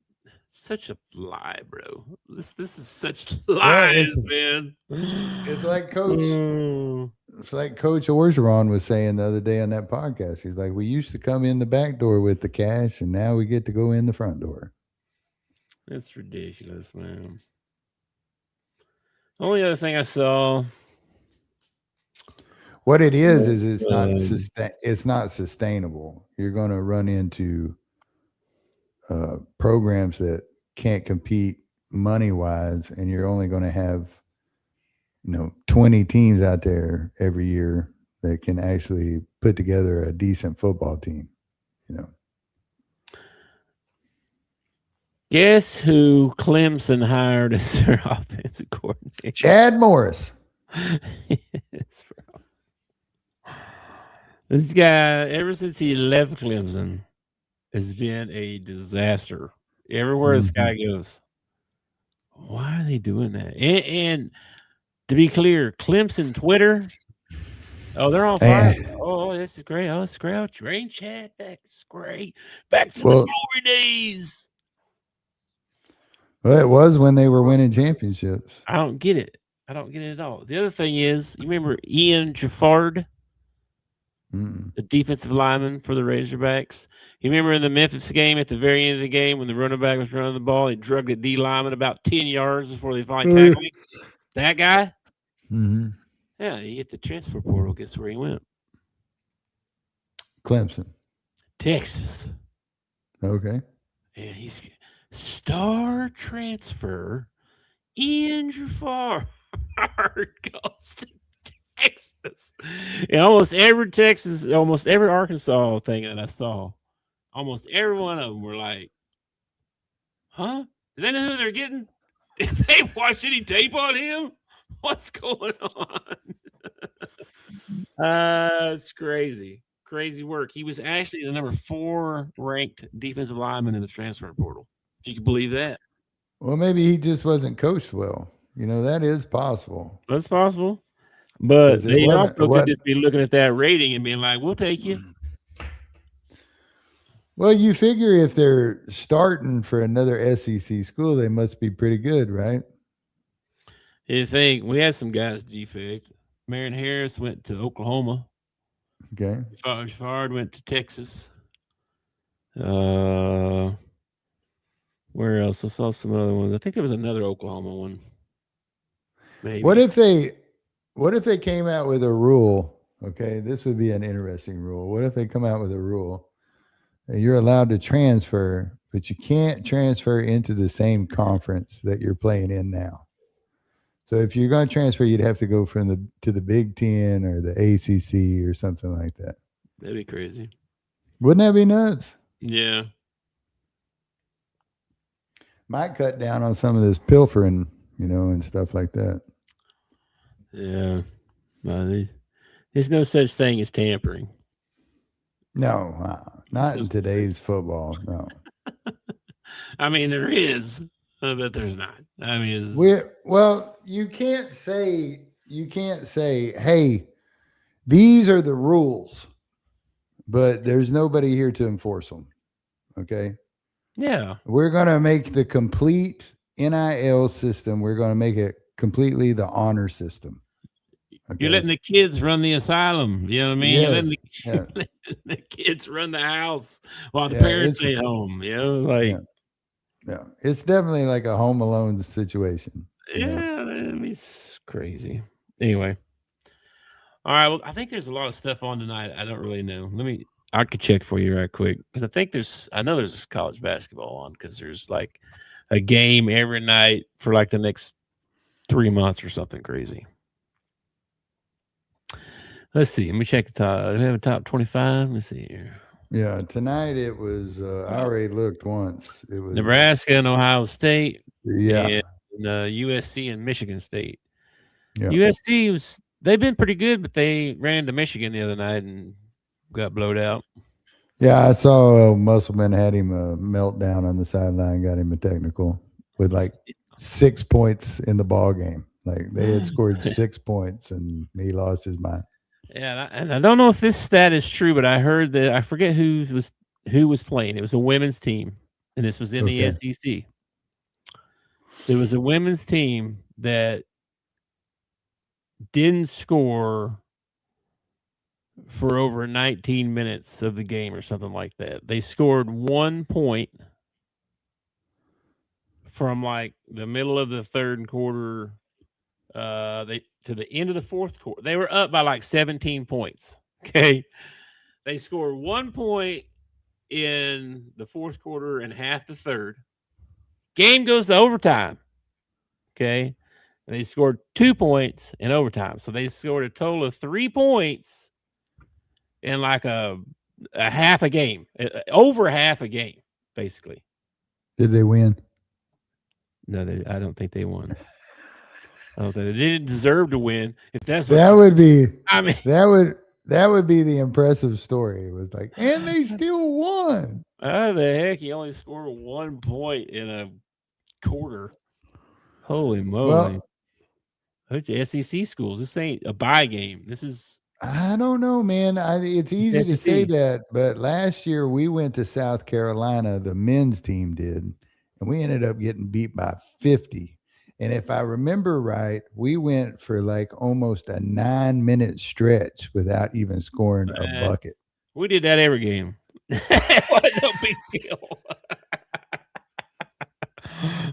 such a lie, bro. This is such lies, man. It's like Coach Orgeron was saying the other day on that podcast. He's like, we used to come in the back door with the cash, and now we get to go in the front door. That's ridiculous, man. Only other thing I saw. What it is it's not sustainable. You're going to run into programs that can't compete money-wise, and you're only going to have 20 teams out there every year that can actually put together a decent football team. You know, Guess who Clemson hired as their offensive coordinator? Chad Morris. Yes, bro. This guy, ever since he left Clemson, has been a disaster. Everywhere this guy goes. Why are they doing that? And to be clear, Clemson Twitter, oh, they're on fire. Oh, this is great. Oh, it's great. Rain chat back. It's great. Back to the glory days. Well, it was when they were winning championships. I don't get it. I don't get it at all. The other thing is, you remember Ian Jaffard, the defensive lineman for the Razorbacks? You remember in the Memphis game, at the very end of the game, when the running back was running the ball, he drugged a D lineman about 10 yards before they finally tackled him? That guy? Mm-hmm. Yeah, he hit the transfer portal. Guess where he went? Clemson. Texas. Okay. Yeah, he's star transfer. Ian Jaffard goes to Texas. And almost every Arkansas thing that I saw, almost every one of them were like, huh? Do they know who they're getting? If they watch any tape on him, what's going on? It's crazy. Crazy work. He was actually the number 4 ranked defensive lineman in the transfer portal. If you can believe that. Well, maybe he just wasn't coached well. You know, that is possible. That's possible. But they also could just be looking at that rating and being like, we'll take you. Well, you figure if they're starting for another SEC school, they must be pretty good, right? You think we had some guys defect. Marion Harris went to Oklahoma. Okay. Jaffard went to Texas. Where else? I saw some other ones. I think there was another Oklahoma one. Maybe. What if they came out with a rule? Okay, this would be an interesting rule. What if they come out with a rule that you're allowed to transfer, but you can't transfer into the same conference that you're playing in now? So if you're going to transfer, you'd have to go from to the Big Ten or the ACC or something like that. That'd be crazy. Wouldn't that be nuts? Yeah. Might cut down on some of this pilfering, you know, and stuff like that. Yeah. There's no such thing as tampering. No, not in today's football. No. I mean, there is, but there's not. I mean, you can't say, hey, these are the rules, but there's nobody here to enforce them. Okay. Yeah. We're going to make the complete NIL system. We're going to make it completely the honor system. Okay. You're letting the kids run the asylum. You know what I mean? Yes. You're letting the kids run the house while the parents stay home. You know, like. Yeah, it's definitely like a Home Alone situation. It's crazy. Anyway. All right. Well, I think there's a lot of stuff on tonight. I don't really know. I could check for you right quick because I know there's college basketball on because there's like a game every night for like the next 3 months or something crazy. Let's see. Let me check the top. Do we have a top 25? Let me see here. Yeah, tonight it was. I already looked once. It was Nebraska and Ohio State. Yeah, and USC and Michigan State. Yeah. USC they've been pretty good, but they ran to Michigan the other night and got blowed out. Yeah, I saw Musselman had him a meltdown on the sideline, got him a technical with like 6 points in the ball game. Like they had scored 6 points and he lost his mind. Yeah, and I don't know if this stat is true, but I heard that I forget who was playing. It was a women's team, and this was in the SEC. There was a women's team that didn't score for over 19 minutes of the game or something like that. They scored 1 point from like the middle of the third quarter to the end of the fourth quarter. They were up by like 17 points. Okay. They scored 1 point in the fourth quarter and half the third. Game goes to overtime. Okay. And they scored 2 points in overtime. So they scored a total of 3 points in like a half a game, over half a game, basically. Did they win? No, I don't think they won. I don't think they didn't deserve to win. If that's what That would be. I mean, that would be the impressive story. It was like, and they still won. how the heck he only scored 1 point in a quarter? Holy moly! SEC schools. This ain't a bye game. This is. I don't know, man. It's easy to say that, but last year we went to South Carolina. The men's team did, and we ended up getting beat by 50. And if I remember right, we went for like almost a 9-minute stretch without even scoring a bucket. We did that every game. It wasn't no big deal.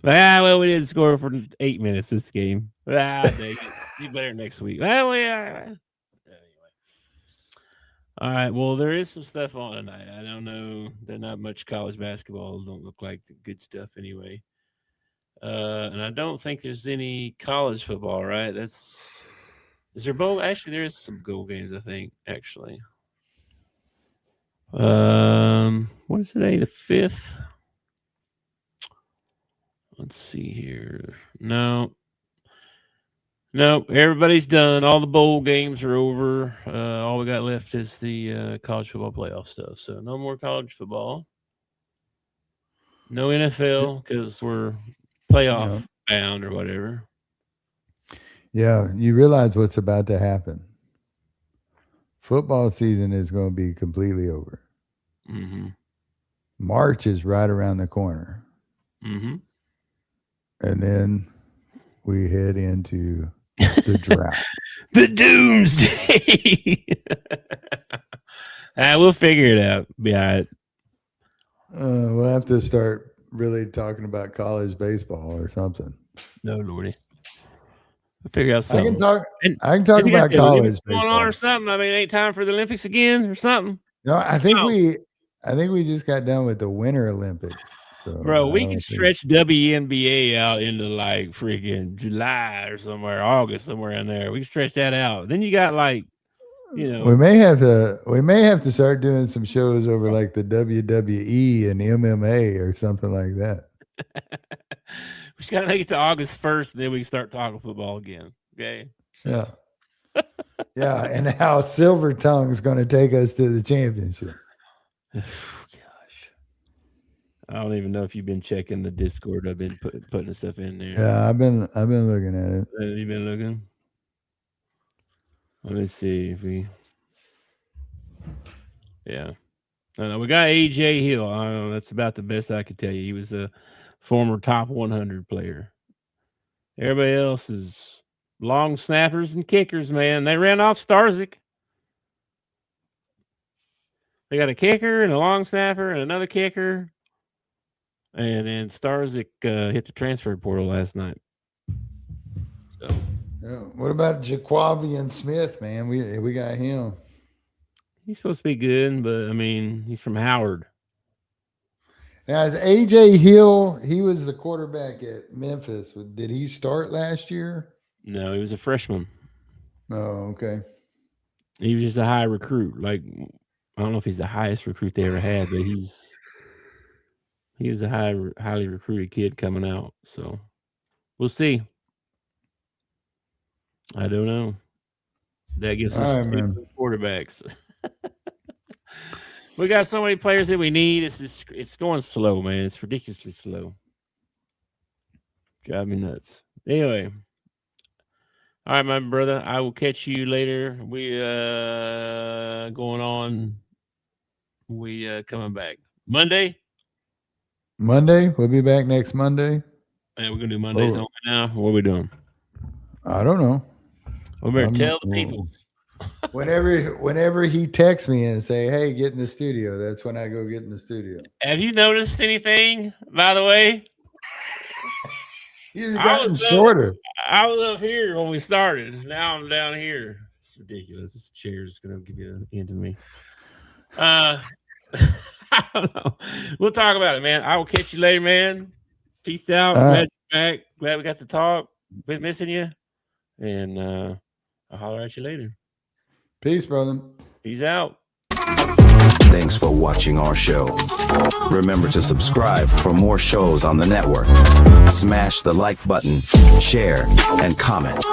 Well, we didn't score for 8 minutes this game. Do better next week. Anyway. All right. Well, there is some stuff on tonight. I don't know. There's not much college basketball. Don't look like the good stuff anyway. And I don't think there's any college football, right? Is there bowl? Actually, there is some goal games, I think, actually. What is today? The 5th? Let's see here. No, everybody's done. All the bowl games are over. All we got left is the college football playoff stuff. So no more college football. No NFL because we're playoff bound or whatever. Yeah, you realize what's about to happen. Football season is going to be completely over. Mm-hmm. March is right around the corner. Mm-hmm. And then we head into the drought. The doomsday. We'll figure it out. Be all right. We'll have to start really talking about college baseball or something. No, Lordy. We'll figure out something. I can talk about college baseball. Going on or something. I mean, it ain't time for the Olympics again or something. No, I think we just got done with the Winter Olympics. So bro, we can stretch WNBA out into like freaking July or somewhere, August, somewhere in there. We can stretch that out. Then you got like, we may have to start doing some shows over like the WWE and MMA or something like that. We just gotta make it to August 1st, and then we can start talking football again. Okay. Yeah. Yeah, and how Silver Tongue's going to take us to the championship. I don't even know if you've been checking the Discord. I've been putting the stuff in there. Yeah, I've been looking at it. Have you been looking? Let me see if we. Yeah, we got AJ Hill. I don't know. That's about the best I could tell you. He was a former top 100 player. Everybody else is long snappers and kickers. Man, they ran off Starzik. They got a kicker and a long snapper and another kicker. And then Starzik hit the transfer portal last night. So, yeah. What about Jaquavian Smith, man? We got him. He's supposed to be good, but I mean, he's from Howard. Now, is AJ Hill? He was the quarterback at Memphis. Did he start last year? No, he was a freshman. Oh, okay. He was just a high recruit. Like, I don't know if he's the highest recruit they ever had, but he was a highly recruited kid coming out. So we'll see. I don't know. That gives us two quarterbacks. We got so many players that we need. It's going slow, man. It's ridiculously slow. Drive me nuts. Anyway. All right, my brother. I will catch you later. We going on. We coming back Monday. We'll be back next Monday. Yeah, we're gonna do Mondays only now. What are we doing? I don't know. We better tell the people. Whenever he texts me and say, "Hey, get in the studio," that's when I go get in the studio. Have you noticed anything, by the way? You've gotten shorter. I was up here when we started. Now I'm down here. It's ridiculous. This chair is going to give you the end of me. I don't know. We'll talk about it, man. I will catch you later, man. Peace out. Glad you're back. Glad we got to talk. Been missing you. And I'll holler at you later. Peace, brother. Peace out. Thanks for watching our show. Remember to subscribe for more shows on the network. Smash the like button, share, and comment.